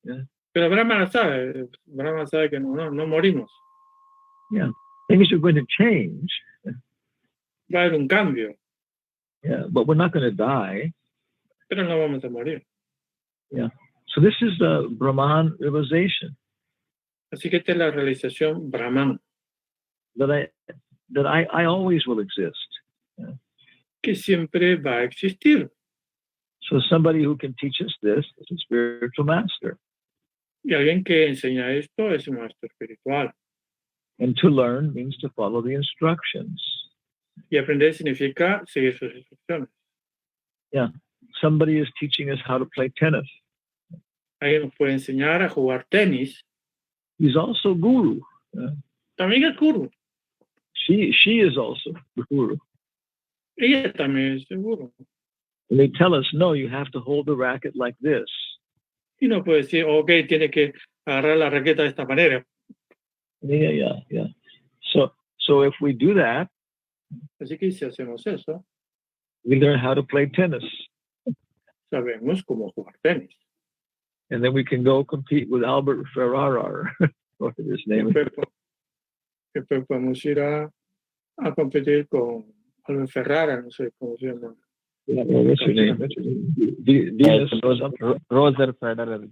Yeah. Pero Brahmana sabe que no morimos. Yeah, things are going to change. Va a haber un cambio. Yeah, but we're not going to die. Pero no vamos a morir. Yeah. So this is the Brahman realization. Así que esta es la realización Brahman. That I always will exist. Yeah. Que siempre va a existir. So somebody who can teach us this is a spiritual master. Y alguien que enseña esto es un maestro espiritual. And to learn means to follow the instructions. Y aprender significa seguir sus instrucciones. Yeah. Somebody is teaching us how to play tennis. Alguien nos puede enseñar a jugar tenis. He's also guru. También es guru. She is also guru. Ella también es guru. And they tell us, no, you have to hold the racket like this. Y no puede decir, okay, tiene que agarrar la raqueta de esta manera. Yeah. So if we do that, así que si hacemos eso, we learn how to play tennis. Sabemos cómo jugar tenis. And then we can go compete with Albert Ferrara, whatever his name is. Después podemos ir a competir con Albert Ferrara, no sé cómo se llama. Yeah, well, what's her name? Venus. Roger Federer.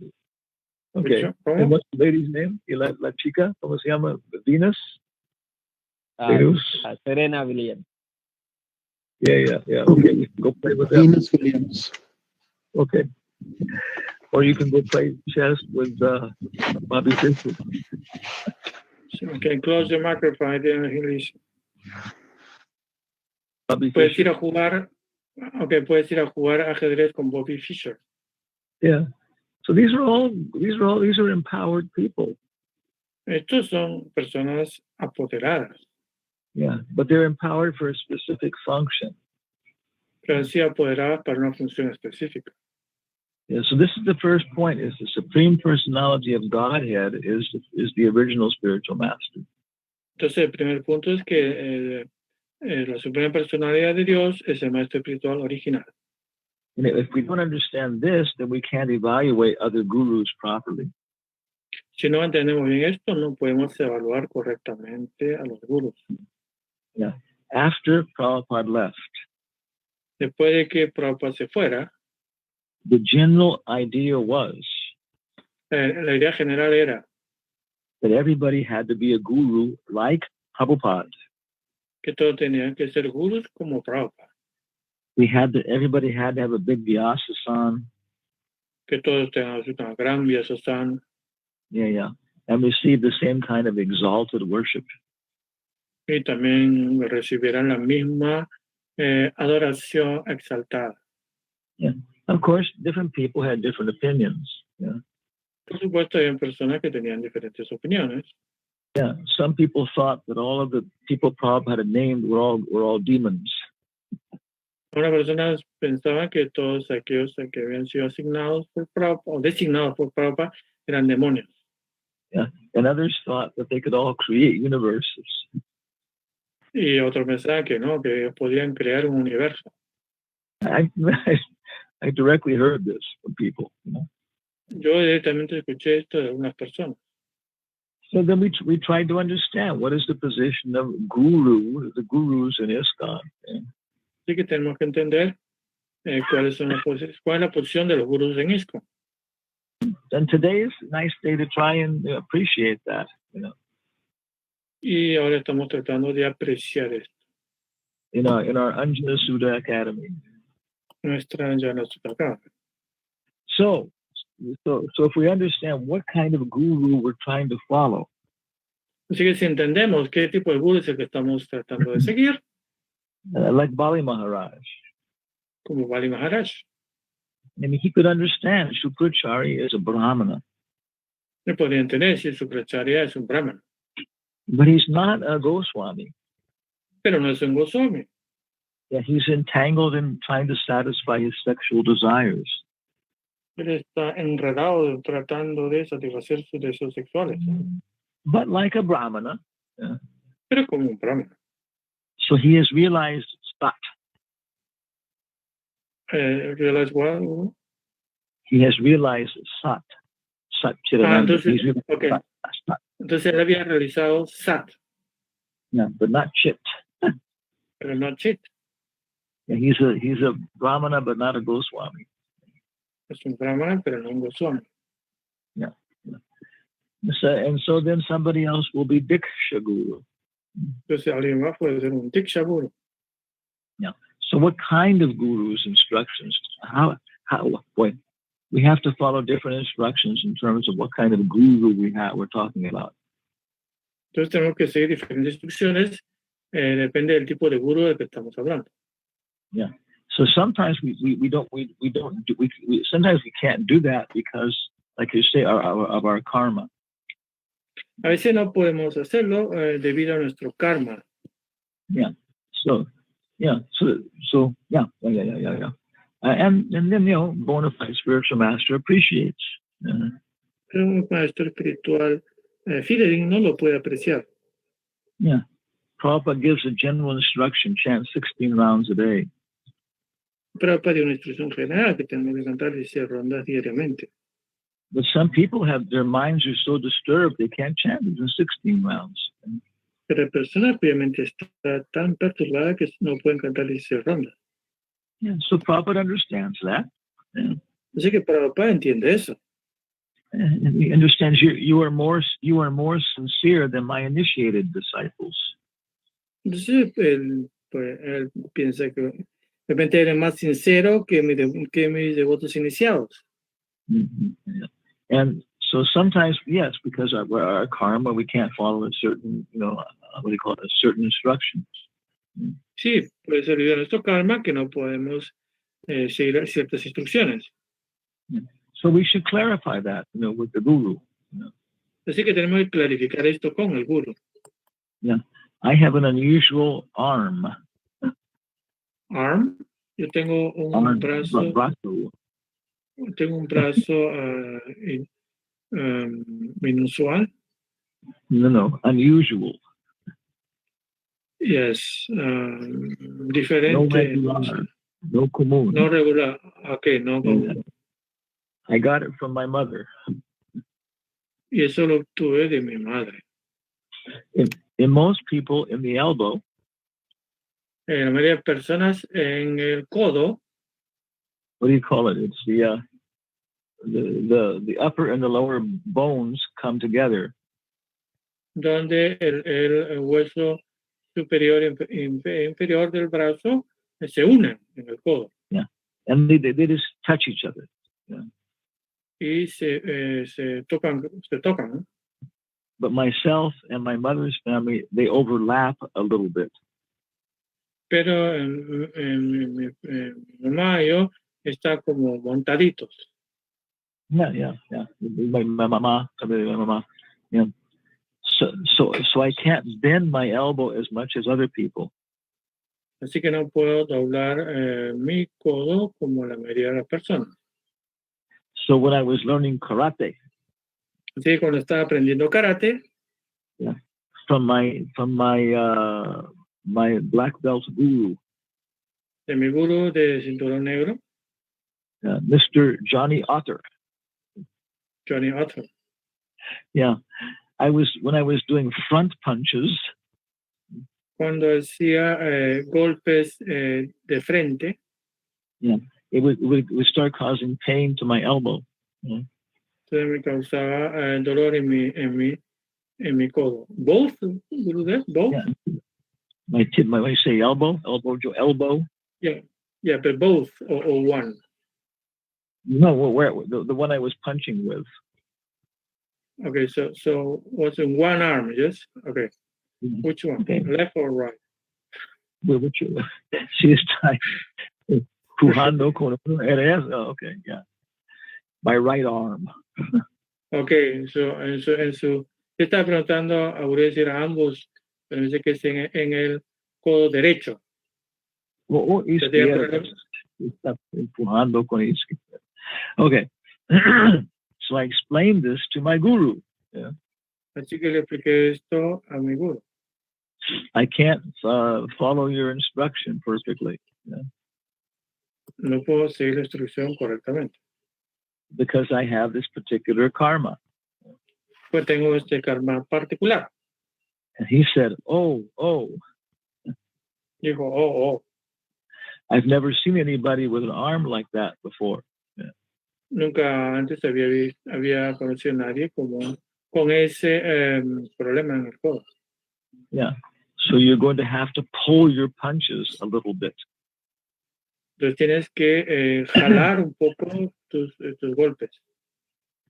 Okay. And what's the lady's name? La chica, ¿cómo se llama? Venus? Venus? Serena Williams. Yeah. Okay, we can go play with them. Venus Williams. Okay. Or you can go play chess with Bobby Fischer. Okay, close the microphone. I didn't hear this. Bobby Puedes Fischer. ir a jugar ajedrez con Bobby Fischer. Yeah. So these are empowered people. Estos son personas apoderadas. Yeah, but they're empowered for a specific function. Pero sí apoderadas para una función específica. Yeah, so this is the first point: is the Supreme Personality of Godhead is the original spiritual master. Entonces el primer punto es que la Suprema Personalidad de Dios es el maestro espiritual original. And if we don't understand this, then we can't evaluate other gurus properly. Si no entendemos bien esto, no podemos evaluar correctamente a los gurús. Yeah. After Prabhupada left, Después de que Prabhupada se fuera, the general idea was la idea general era that everybody had to be a guru like Prabhupada. que todos tenían que ser gurús como Prabhupada. Everybody had to have a big Vyasa-san. Que todos tengan una gran Vyasa-san. Yeah. And receive the same kind of exalted worship. Y también recibirán la misma adoración exaltada. Yeah. Of course, different people had different opinions. Yeah. Por supuesto, hay personas que tenían diferentes opiniones. Yeah. Some people thought that all of the people Prabhupada had named were all demons. Algunas personas pensaban que todos aquellos que habían sido asignados por Prabhupada o designados por Prabhupada eran demonios. Yeah. And others thought that they could all create universes. Y otros pensaban que no, que ellos podían crear un universo. I directly heard this from people. Yo directamente escuché esto de algunas personas. So then we tried to understand what is the position of the gurus in ISKCON. Yeah. Así que tenemos que entender cuál es la posición de los gurús en ISKCON. And today is a nice day to try and appreciate that. Y ahora estamos tratando de apreciar esto. In our Anjana Sudha Academy. Nuestra Anjana Sudha Academy. So if we understand what kind of guru we're trying to follow. Así que si entendemos qué tipo de gurú es el que estamos tratando de seguir. Like Bali Maharaj. Como Bali Maharaj. I mean, he could understand Shukracharya is a Brahmana. Le podría entender si Shukracharya es un brahmana, But he's not a Goswami. pero no es un Goswami. Yeah, he's entangled in trying to satisfy his sexual desires. Él está enredado tratando de satisfacer sus deseos sexuales, But like a Brahmana, pero como un brahmana. so he has realized Sat. Realize what? He has realized Sat. Sat Chidananda. Entonces, He's realized okay. Sat. Entonces él había realizado Sat, Yeah, but not Chit. pero no Chit. Yeah, he's a Brahmana, but not a Goswami. Es un brahmana, pero no un Goswami. Yeah. And so then somebody else will be Diksha Guru. Entonces alguien más puede ser un Diksha Guru. Yeah. So what kind of guru's instructions? How boy, we have to follow different instructions in terms of what kind of guru we're talking about. Entonces tenemos que seguir diferentes instrucciones, depende del tipo de guru del que estamos hablando. Yeah. So sometimes we sometimes we can't do that because, like you say, of our karma. A veces no podemos hacerlo debido a nuestro karma. Yeah. So yeah. And then bona fide spiritual master appreciates. Pero un maestro espiritual fidedigno lo puede apreciar. Yeah. Prabhupada gives a general instruction: chant 16 rounds a day. Prabhupada dio una instrucción general que tenemos que cantar 16 rondas diariamente. But some people their minds are so disturbed they can't chant even 16 rounds. Pero la persona obviamente está tan perturbada que no pueden cantar 16 rondas. Yeah, so Prabhupada understands that. Yeah. Así que Prabhupada entiende eso. And he understands you are more sincere than my initiated disciples. Entonces él piensa que de repente eres más sincero que mis devotos iniciados. Mm-hmm. Yeah. And so sometimes, yes, because of our karma, we can't follow a certain, certain instructions. Sí, puede ser debido a nuestro karma que no podemos seguir ciertas instrucciones. Yeah. So we should clarify that, with the guru. Así que tenemos que clarificar esto con el guru. Yeah, I have an unusual arm. Arm, yo tengo un brazo. Tengo un brazo inusual. No, unusual. Yes, diferente. No regular, no común. No regular, okay, no común. I got it from my mother. Y eso lo obtuve de mi madre. In most people, in the elbow. La mayoría de personas en el codo. What do you call it? It's the upper and the lower bones come together. Donde el hueso superior e inferior del brazo se unen en el codo. Yeah, and they just touch each other. Yeah. Y se tocan. ¿No? But myself and my mother's family, they overlap a little bit. Pero mi mamá y yo está como montaditos. Yeah. My mama. Yeah. So I can't bend my elbow as much as other people. Así que no puedo doblar mi codo como la mayoría de las personas. So when I was learning karate. Así que cuando estaba aprendiendo karate. Yeah. From my black belt guru. De mi guru de cinturón negro. Mr. Johnny Otter. Johnny Otter. Yeah. When I was doing front punches. Cuando hacía golpes de frente. Yeah. It would start causing pain to my elbow. Yeah. Entonces me causaba dolor en mi codo. Both? Both? Yeah. I say elbow. Yeah, but both or one. No, where the one I was punching with. Okay, so what's in one arm? Yes. Okay. Mm-hmm. Which one? Okay. Left or right? Which? See, it's time. Pujando con eres. Oh, okay, yeah. My right arm. Okay, en su, yo estaba preguntando a decir a ambos, pero dice que es en el codo derecho. O izquierda. Está empujando con izquierda. Okay. So I explained this to my guru. Yeah. Así que le expliqué esto a mi guru. I can't follow your instruction perfectly. Yeah. No puedo seguir la instrucción correctamente. Because I have this particular karma. Pues tengo este karma particular. And he said, oh. Dijo, oh. I've never seen anybody with an arm like that before. Yeah. Nunca antes había conocido a nadie con ese problema en el codo. Yeah. So you're going to have to pull your punches a little bit. Entonces tienes que jalar un poco tus golpes.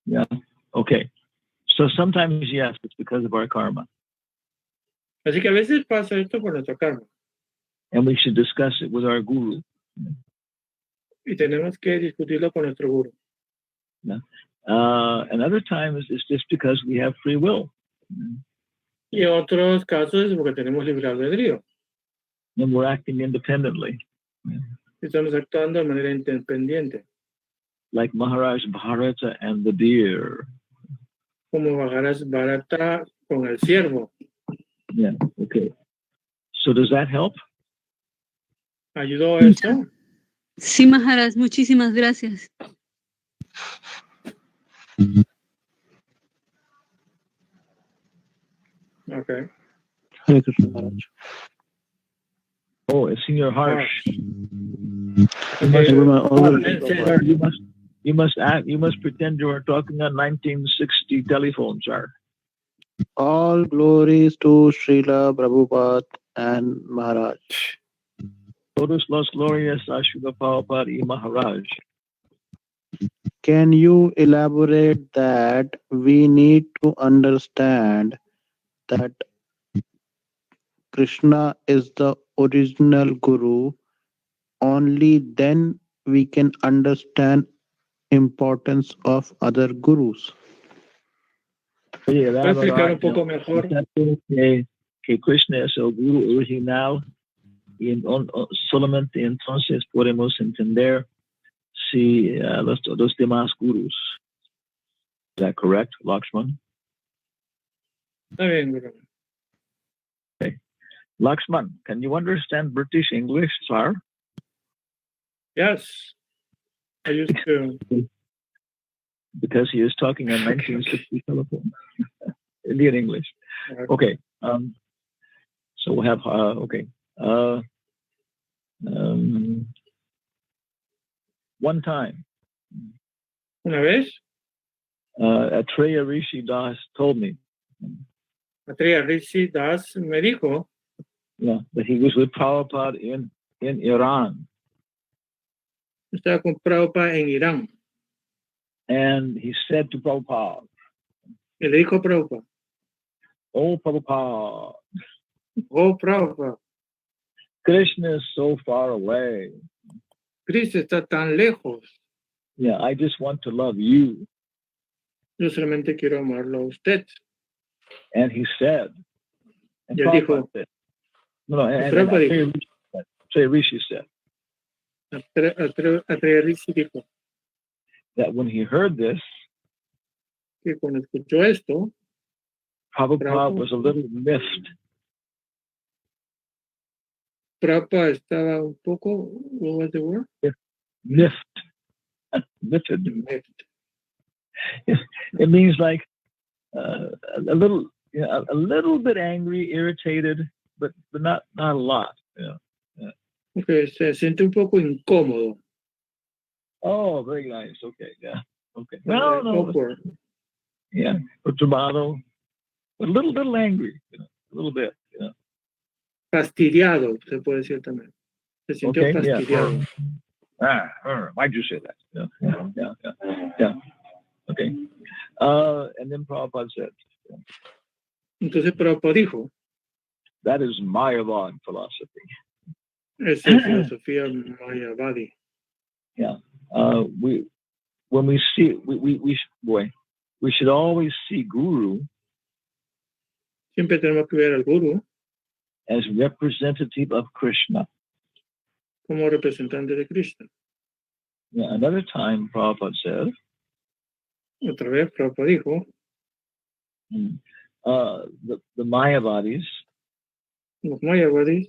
Yeah. Okay. So sometimes, yes, it's because of our karma. Así que a veces pasa esto por nuestro karma. And we should discuss it with our guru. Y tenemos que discutirlo con nuestro guru. Yeah. And other times it's just because we have free will. Y en otros casos es porque tenemos libre albedrío. And we're acting independently. Yeah. Estamos actuando de manera independiente. Like Maharaj Bharata and the deer. Como Maharaj Bharata con el ciervo. Yeah, okay. So does that help? ¿Ayudó eso? Sí, Maharaj, muchísimas gracias. Okay. Hare Krishna Maharaj. Oh, it's in your heart. You must pretend you are talking on 1960 telephone, sir. All glories to Srila Prabhupada and Maharaj. Todos los glorias a Srila Prabhupada y Maharaj. Can you elaborate that we need to understand that Krishna is the original Guru? Only then we can understand importance of other gurus. Oye, ¿Puedo explicar un poco mejor? Que Krishna es el Guru original y solamente entonces podemos entender si los demás gurus. Is that correct, Lakshman? Está bien, Guru. Okay. Lakshman, can you understand British English, sir? Yes. I used to. Because he is talking on 1960 telephone. Indian English. Okay. So we'll have, okay. One time. Una vez, Atreya Rishi Das told me. Atreya Rishi Das me dijo, Yeah, that he was with Prabhupada in Iran. Estaba con Prabhupada en Irán. And he said to Prabhupada, Y le dijo a Prabhupada, oh Prabhupada, oh Prabhupada, Krishna is so far away. Cristo está tan lejos. Yeah, I just want to love you. Yo solamente quiero amarlo a usted. And he said, and Y él Prabhupada dijo, said, no, and Prabhupada Atreya Rishi said Atreya Rishi dijo that when he heard this, que cuando escuchó esto, Prabhupada was a little miffed. Prabhupada estaba un poco, what was the word? Miffed. Miffed. It means like a little bit angry, irritated, but not a lot. Yeah. Okay, se siente un poco incómodo. Oh, very nice. Okay, yeah. Okay. No. Awkward. Yeah, perturbado, but a little angry, a little bit. Yeah. Fastidiado, se puede decir también. Se sintió Okay, fastidiado. Yeah. Why'd you say that? Yeah. Okay. And then Prabhupada said, Entonces Prabhupada dijo, that is Mayavad philosophy. esa es filosofía Mayavadi. Yeah. When we see, we should always see Guru Siempre tenemos que ver al Guru as representative of Krishna. como representante de Krishna. Yeah, another time, Prabhupada said, Otra vez, Prabhupada dijo, the Mayavadis, los Mayavadis,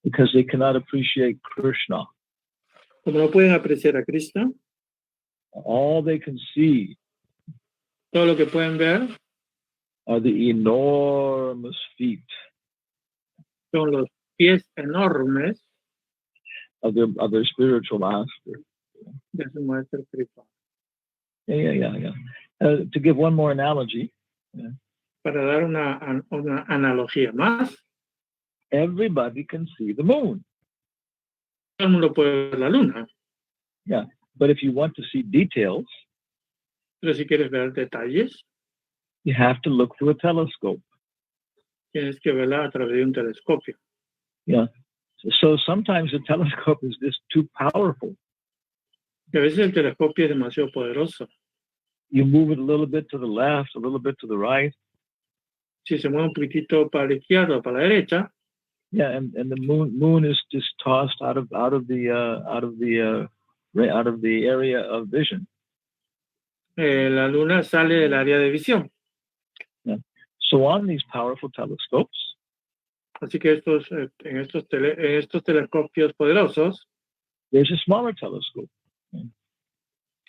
because they cannot appreciate Krishna, como no pueden apreciar a Krishna, all they can see todo lo que pueden ver are the enormous feet son los pies enormes of their spiritual master. de su maestro espiritual. Yeah. To give one more analogy, Para dar una analogía más, everybody can see the moon. todo el mundo puede ver la luna, Yeah, but if you want to see details, pero si quieres ver detalles, you have to look through a telescope. tienes que verla a través de un telescopio. Yeah. So sometimes the telescope is just too powerful. Y a veces el telescopio es demasiado poderoso. You move it a little bit to the left, a little bit to the right. Si se mueve un poquitito para la izquierda o para la derecha, Yeah, and the moon is just tossed out of the area of vision. La luna sale del área de visión. Yeah. So on these powerful telescopes, Así que en estos telescopios poderosos there's a smaller telescope.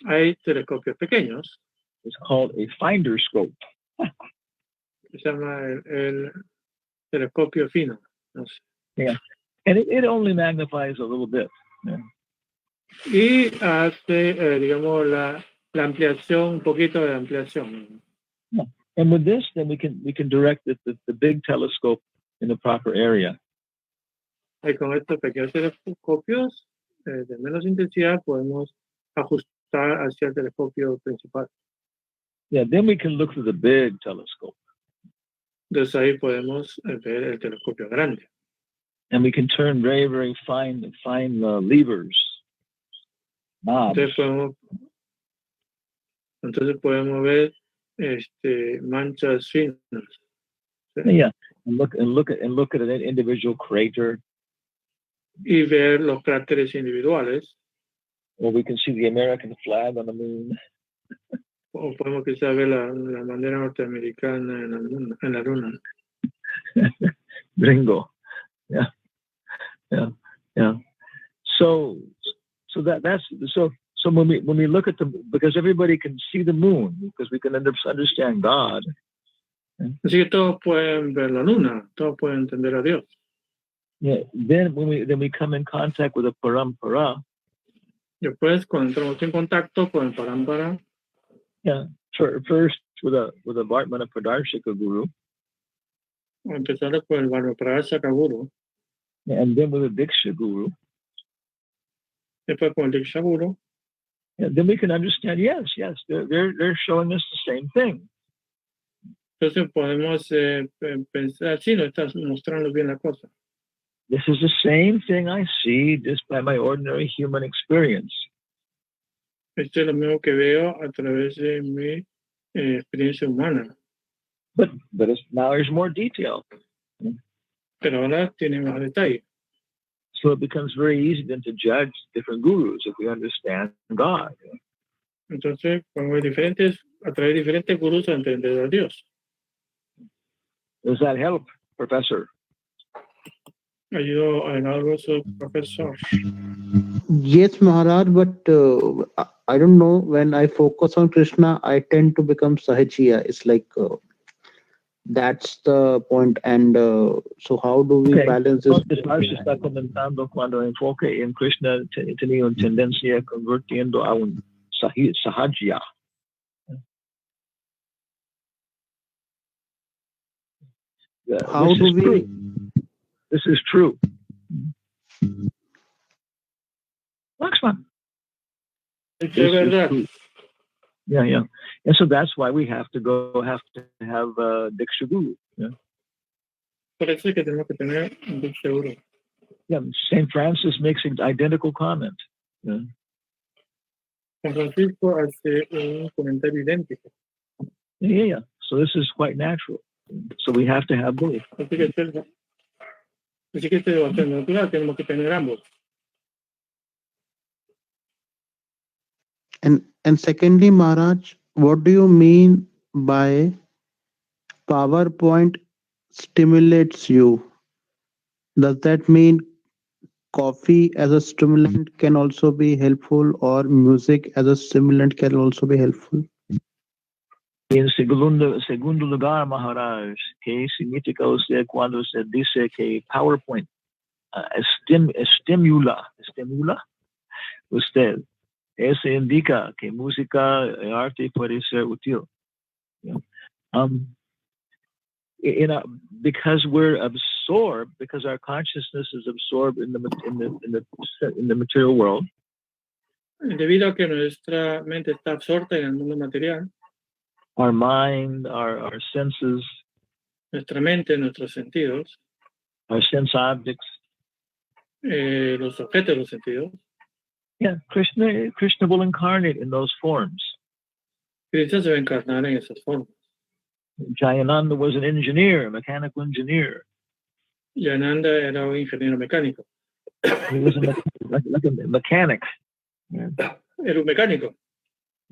hay telescopios pequeños. It's called a finder scope. Se llama el telescopio fino. No sé. Yeah, and it only magnifies a little bit. Yeah. Y hace, digamos, la ampliación, un poquito de ampliación. Yeah. And with this, then we can direct the big telescope in the proper area. Y con estos pequeños telescopios de menos intensidad podemos ajustar hacia el telescopio principal. Yeah, then we can look through the big telescope. Entonces ahí podemos ver el telescopio grande. And we can turn very, very fine levers, knobs. Entonces podemos ver manchas finas. Yeah, and look at an individual crater. Y ver los cráteres individuales. Or we can see the American flag on the moon. O podemos quizás ver la bandera norteamericana en la luna. Bingo. Yeah. So when we look at because everybody can see the moon, because we can understand God. Así que todos pueden ver la luna, todos pueden entender a Dios. Yeah. Then we come in contact with a parampara. Después, cuando entramos en contacto con el parampara. Yeah. First with a Vartmana Pradarshika Guru. Empezar con el Vartmana Guru. And then with a Diksha Guru. Después con el Diksha Guru. And then we can understand, yes, they're showing us the same thing. Entonces podemos pensar, sí, nos estás mostrando bien la cosa. This is the same thing I see just by my ordinary human experience. Esto es lo mismo que veo a través de mi experiencia humana. But now there's more detail. Pero ahora tiene más detalle. So it becomes very easy then to judge different gurus if we understand God. Entonces, podemos a través de diferentes gurús a entender a Dios. Does that help, Professor? Ayudó en algo eso, profesor. Yes, Maharaj, but I don't know, when I focus on Krishna, I tend to become Sahajiya. It's like that's the point. And so how do we balance this? Se está comentando cuando enfoque en Krishna tenía una tendencia convirtiendo a un Sahajiya. How do we? This is true. Lakshman. Es verdad. Yeah. And so that's why we have to have Diksha Guru. Yeah. Por eso es que tenemos que tener un Diksha Guru. Yeah, St. Francis makes an identical comment. Yeah. San Francisco hace un comentario idéntico. Yeah. So this is quite natural. So we have to have both. Así que esto es bastante natural, tenemos que tener ambos. And secondly, Maharaj, what do you mean by PowerPoint stimulates you? Does that mean coffee as a stimulant can also be helpful, or music as a stimulant can also be helpful? En segundo lugar, Maharaj, ¿qué significa usted cuando usted dice que PowerPoint estimula usted? Eso indica que música y arte puede ser útil. Because we're absorbed, because our consciousness is absorbed in the material world. Debido a que nuestra mente está absorta en el mundo material. Our mind, our senses, nuestra mente, nuestros sentidos, our sense objects, los objetos de los sentidos. Yeah, Krishna will incarnate in those forms. Krishna se va a encarnar en esas formas. Jayananda was an engineer, a mechanical engineer. Jayananda era un ingeniero mecánico. He was like a mechanic. Yeah. Era un mecánico.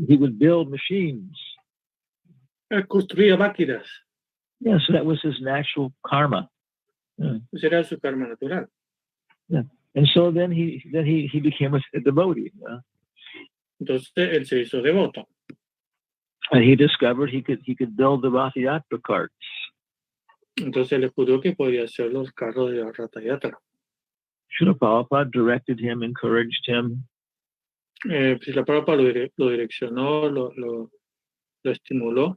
He would build machines. Construía máquinas. Yeah, so that was his natural karma. Yeah. Ese era su karma natural. Yeah. And so then he became a devotee. Yeah. Entonces él se hizo devoto. And he discovered he could build the Ratha Yatra carts. Entonces él descubrió que podía hacer los carros de la Ratha Yatra. Srila Prabhupada directed him, encouraged him. Srila Prabhupada lo direccionó, lo estimuló.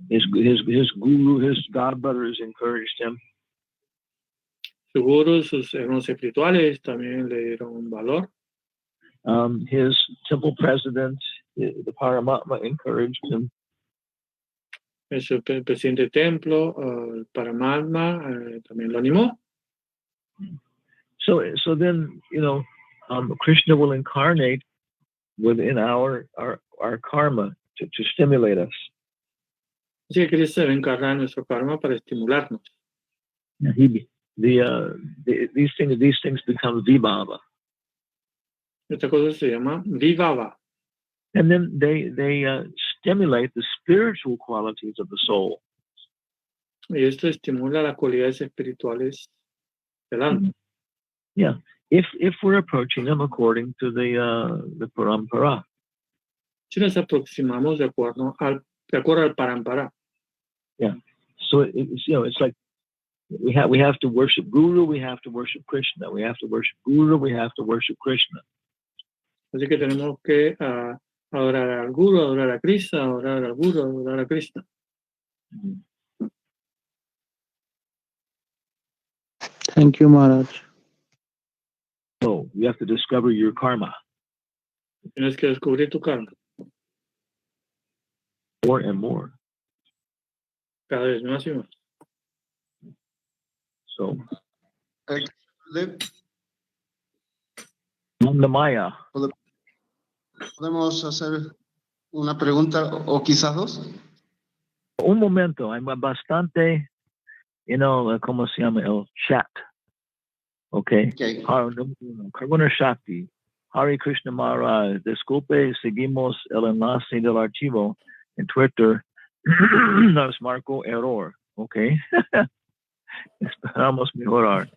His guru, his godbrothers encouraged him. Su guru, sus hermanos espirituales también le dieron un valor. His temple president, the Paramatma, encouraged him. Su presidente de templo, el Paramatma, también lo animó. So then, Krishna will incarnate within our karma to stimulate us. Así que Krishna va a encarnar en nuestro karma para estimularnos. These things become vibhava. Esta cosa se llama vibhava. And then they stimulate the spiritual qualities of the soul. Y esto estimula las cualidades espirituales del alma. Yeah, if we're approaching them according to the parampara. Si nos aproximamos de acuerdo al parampara. Yeah, so it's like we have to worship Guru, we have to worship Krishna, we have to worship Guru, we have to worship Krishna. Así que tenemos que adorar al Guru, adorar a Krishna, adorar al Guru, adorar a Krishna. Thank you, Maharaj. So you have to discover your karma. Tienes que descubrir tu karma. More and more. Cada vez más y más. So. Maya. ¿Podemos hacer una pregunta o quizás dos? Un momento, hay bastante, ¿cómo se llama? El chat. Okay. Karuna Shakti. Hare Krishna Maharaj. Disculpe, seguimos el enlace del archivo en Twitter. Nos marcó error. Okay. Esperamos mejorar.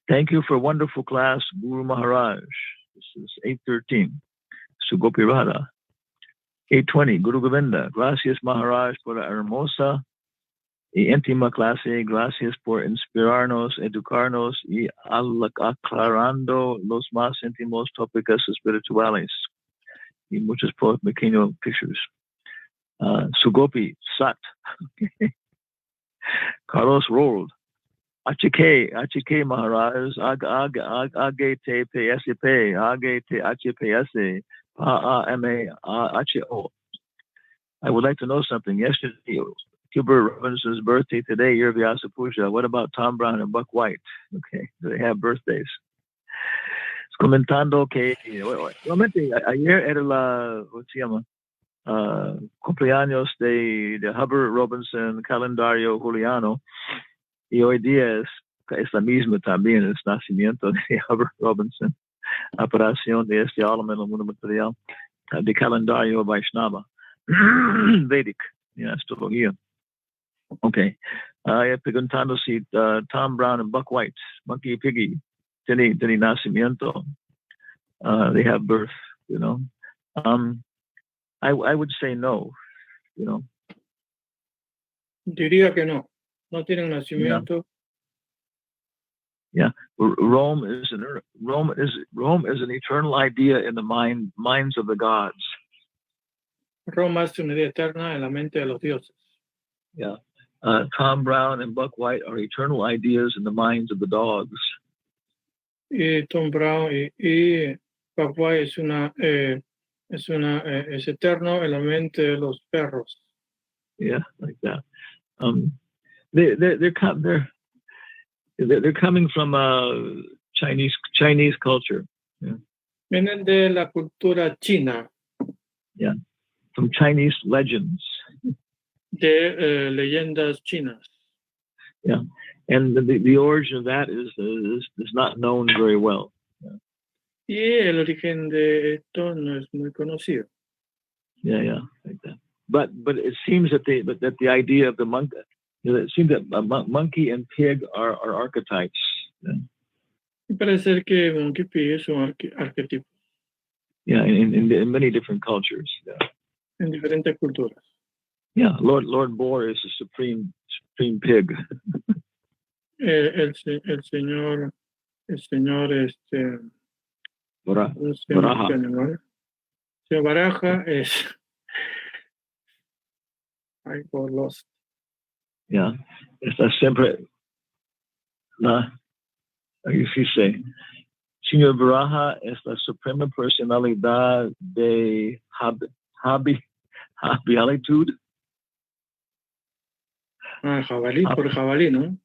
Thank you for a wonderful class, Guru Maharaj. This is 813. Sugopi Radha. 820. Guru Govinda. Gracias, Maharaj, por la hermosa y íntima clase. Gracias por inspirarnos, educarnos y aclarando los más íntimos tópicos espirituales. Y muchos pequeños pictures. Sugopi Sat. Carlos Rold. HK Maharaj, Agate PSP, Agate HPS, PAMA I would like to know something. Yesterday, Gilbert Robinson's birthday, today, your Vyasa Puja. What about Tom Brown and Buck White? Okay, do they have birthdays? comentando que realmente ayer era ¿cómo se llama? Cumpleaños de Hubbard Robinson, calendario juliano, y hoy día es la misma también, el nacimiento de Hubbard Robinson, aparición de este alma en el mundo material, de calendario Vaishnava, Vedic, astrología. Okay. Preguntando si Tom Brown and Buck White, Monkey Piggy, tiene nacimiento. They have birth, I would say no, Diría que no tienen nacimiento. Yeah. Rome is an eternal idea in the minds of the gods. Roma es una idea eterna en la mente de los dioses. Yeah. Tom Brown and Buck White are eternal ideas in the minds of the dogs. Y Tom Brown y Buck White es eterno en la mente de los perros. Yeah, like that. They're coming from Chinese culture. Yeah. Vienen de la cultura china. Yeah, from Chinese legends. De leyendas chinas. Yeah, and the origin of that is not known very well. Yeah. Y el origen de esto no es muy conocido. Yeah, like that. But it seems that the idea of the monkey, it seems that monkey and pig are archetypes. Yeah. Y parece ser que monkey pig es un arquetipo. Yeah, in many different cultures. Yeah. En diferentes culturas. Yeah, Lord Boar is the supreme pig. El señor Baraja. Señor Baraja es I got lost. Yeah, está siempre así se. Señor Baraja es la suprema personalidad de Habilitud. Jabalí, por jabalí, ¿no?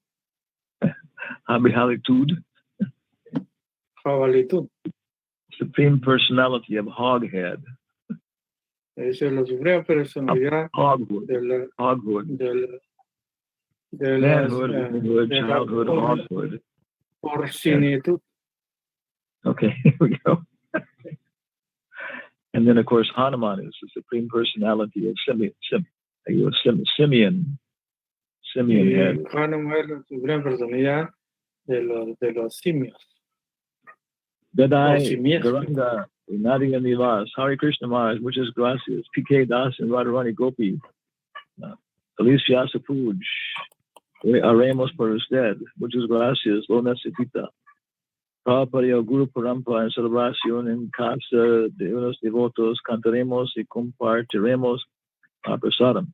Habilitud. Jabalitud. Supreme personality of Hoghead. Esa es la suprema personalidad Hogwood. de manhood, womanhood, childhood, hogwood. Porcinitud. Okay, here we go. And then, of course, Hanuman is the supreme personality of Simeon head. Hanuman es la suprema personalidad de los simios. Dadai, Garanga, Nadia Nivas, Hare Krishna Maharaj, muchas gracias. PK Das and Radharani Gopi. Alicia Sapuj, haremos por usted. Muchas gracias. Lo necesita. Para el Guru Parampa en celebración en casa de unos devotos, cantaremos y compartiremos a prasadam.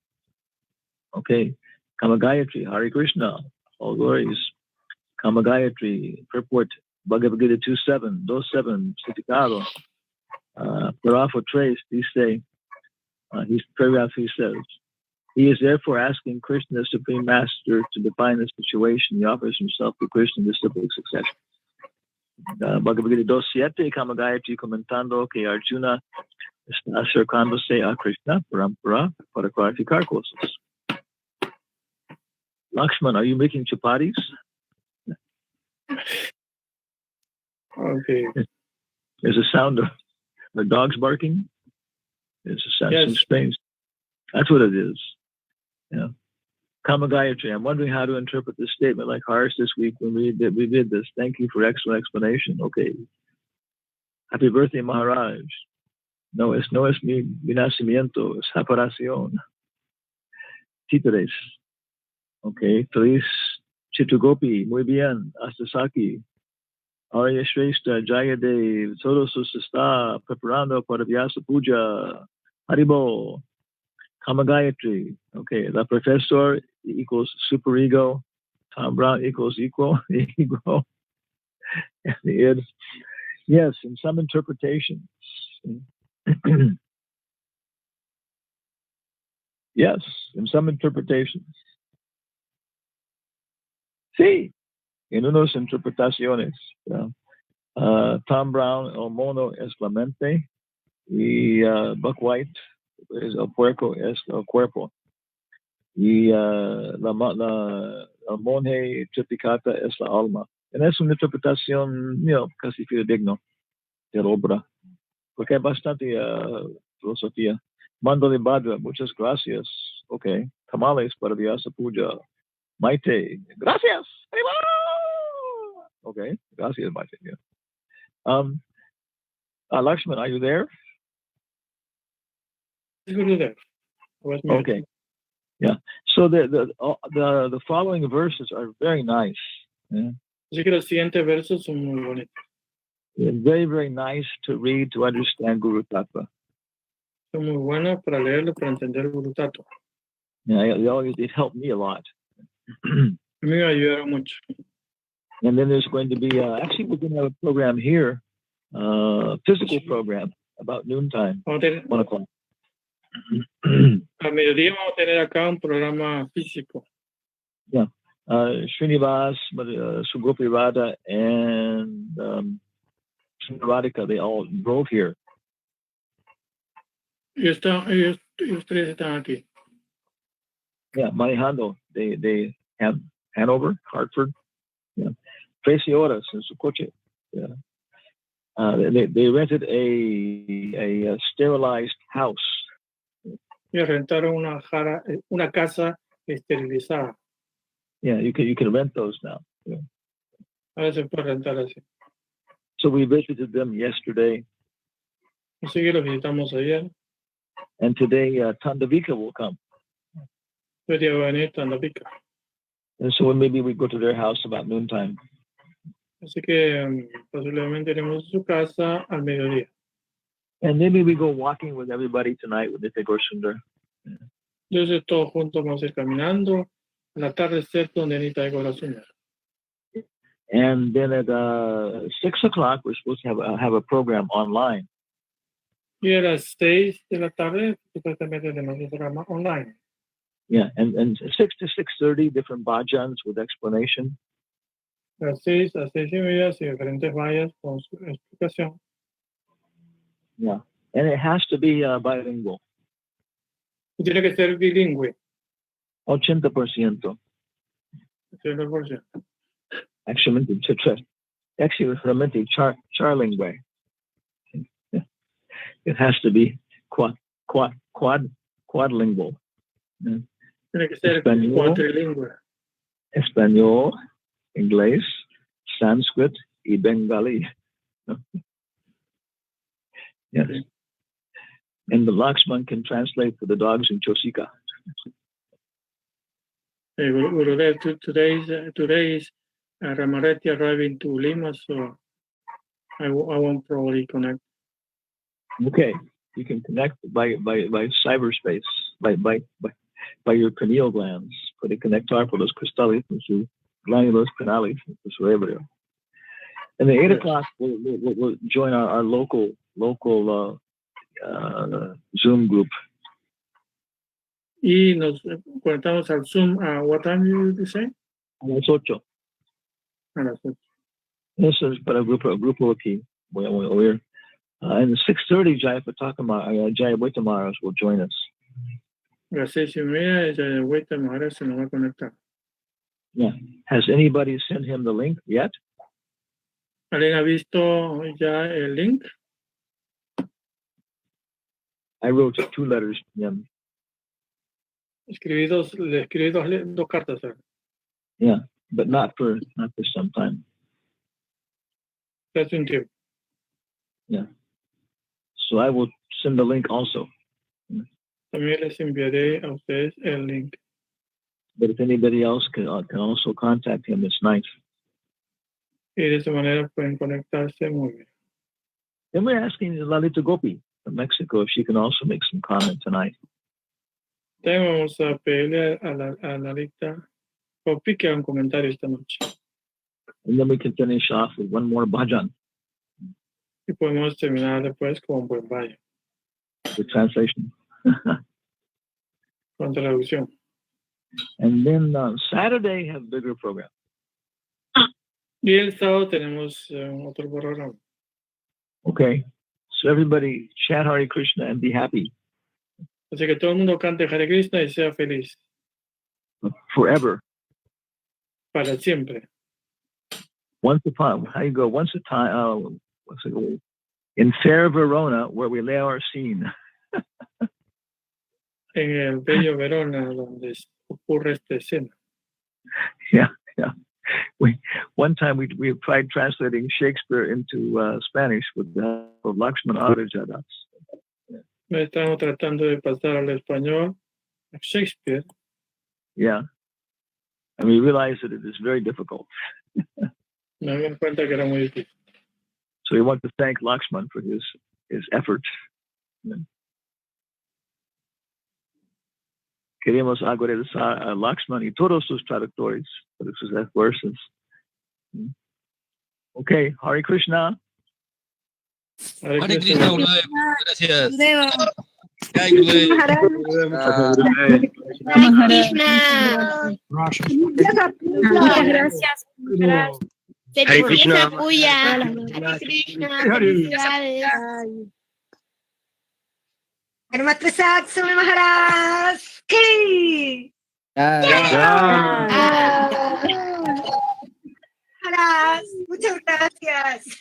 Okay. Kamagayatri, Hare Krishna, all glories. Kamagayatri, purport, Bhagavad Gita 2.7, certificado. Parafo Trace, paragraph he says, he is therefore asking Krishna, the Supreme Master, to define the situation. He offers himself to Krishna in disciplic succession. Bhagavad Gita 2.7, Kamagayatri comentando que Arjuna está acercándose a Krishna, Parampara, para clarificar cosas. Lakshman, are you making chapatis? Okay. There's a sound of the dogs barking. There's a sound of Spain. That's what it is. Yeah. Kamagayatri, I'm wondering how to interpret this statement like Harsh this week when we did this. Thank you for excellent explanation. Okay. Happy birthday, Maharaj. No es mi nacimiento, es aparición. Títeres. Okay. Feliz Chitugopi. Muy bien. Hasta aquí. Arya Shrestha, Jayadev, todos se está preparando para Vyasa Puja. Haribo. Kamagayatri. Okay. La professor equals superego. Tom Brown equals ego. And the id. Yes, in some interpretations. Yes, in some interpretations. Sí, en unas interpretaciones. Tom Brown, el mono es la mente. Y Buck White es el puerco es el cuerpo. Y el monje triplicata es la alma. Y es una interpretación, casi fidedigno de la obra, porque hay bastante filosofía. Mando de Badra, muchas gracias. Ok. Tamales para Vyasa Puja. Maite, gracias. Ok, gracias, Maite. Yeah. Lakshman, are you there? There. Okay. Yeah. So the following verses are very nice. Yeah? Así que los siguientes versos son muy bonitos. They're very, very nice to read, to understand Guru Tattva. Son muy buenos para leerlo, para entender el Guru Tattva. Yeah, it helped me a lot. A mí me ayudaron mucho. And then there's going to be, actually we're going to have a program here, physical program, about noontime, 1 o'clock. A mediodía vamos a tener acá un programa físico. Yeah. Srinivas, Sugopi Radha, and Radhika, they all drove here. Ellos tres están aquí. Yeah, manejando. They have Hanover, Hartford. Yeah. Tracy Horas in su coche. Yeah. They rented a sterilized house. Ellos rentaron una casa esterilizada. Yeah, you can rent those now. Yeah. Ahora se puede rentar así. So we visited them yesterday. Así que los visitamos ayer. And today Tandavika will come. Hoy día va a venir Tandavika. And so maybe we go to their house about noontime. Así que posiblemente iremos a su casa al mediodía. And maybe we go walking with everybody tonight with Nitya Sundar. Entonces todos juntos vamos a ir caminando al atardecer donde Nitya Sundar. And then at 6 o'clock we're supposed to have a program online. Y a las 6 de la tarde supuestamente tenemos un programa online. Yeah, and 6 to 6:30 different bhajans with explanation. De las 6 a 6:30 y diferentes vallas con su explicación. Yeah, and it has to be bilingual. Y tiene que ser bilingüe. 80%. 100%. Actually, realmente charlingüe. It has to be quadlingual. Tiene que ser cuatrilingüe. Español, inglés, Sanskrit y Bengali. Yes. Okay. And the Lakshman can translate for the dogs in Chosika. Hey, Gurudev, today is Ramareti arriving to Lima, so I won't probably connect. Okay, you can connect by cyberspace, by your pineal glands. Puede conectar por los cristales con sus glándulas penales, su cerebro. And at 8 o'clock, we'll join our local Zoom group. Y nos conectamos al Zoom. What time did you say? A las 8. A las 8. This is para el grupo aquí. Voy a oír. And 6:30, Jaya Vaitamaras will join us. A las 6:30, Jaya Vaitamaras se nos va a conectar. Yeah. Has anybody sent him the link yet? ¿Alguien ha visto ya el link? I wrote 2 letters to him. Le escribí dos cartas. Yeah, but not for some time. Hace un tiempo. Yeah. So I will send the link also. También les enviaré a ustedes el link. But if anybody else can also contact him, it's nice. Y de esa manera pueden conectarse muy bien. Then we're asking Lalita Gopi from Mexico if she can also make some comment tonight. También vamos a pedirle a Lalita Gopi que haga un comentario esta noche. And then we can finish off with one more bhajan. Y podemos terminar después con un buen valle. The translation. Con traducción. And then Saturday have a bigger program. Y el sábado tenemos otro programa. Okay. So everybody chant Hare Krishna and be happy. Así que todo el mundo cante Hare Krishna y sea feliz. Forever. Para siempre. Once upon, how you go? Once a time, what's it called? In fair Verona, where we lay our scene. En el bello Verona, donde ocurre esta escena. Yeah. One time we tried translating Shakespeare into Spanish with the help of Lakshman Arajadas. Estamos tratando de pasar al español a Shakespeare. Yeah. And we realized that it is very difficult. Me di cuenta que era muy difícil. So we want to thank Lakshman for his efforts. Queremos agradecer a Lakshman y todos sus traductores por sus esfuerzos. Okay, Hare Krishna. Hare Hare Krishna. Krishna, Gurudev. Gracias. Gurudeva. Jai Gurudev. Muchas gracias. Hare Krishna. Hare Krishna. Felicidades. Hanumatpresaka, Swami Maharaj ki. Maharaj, muchas gracias.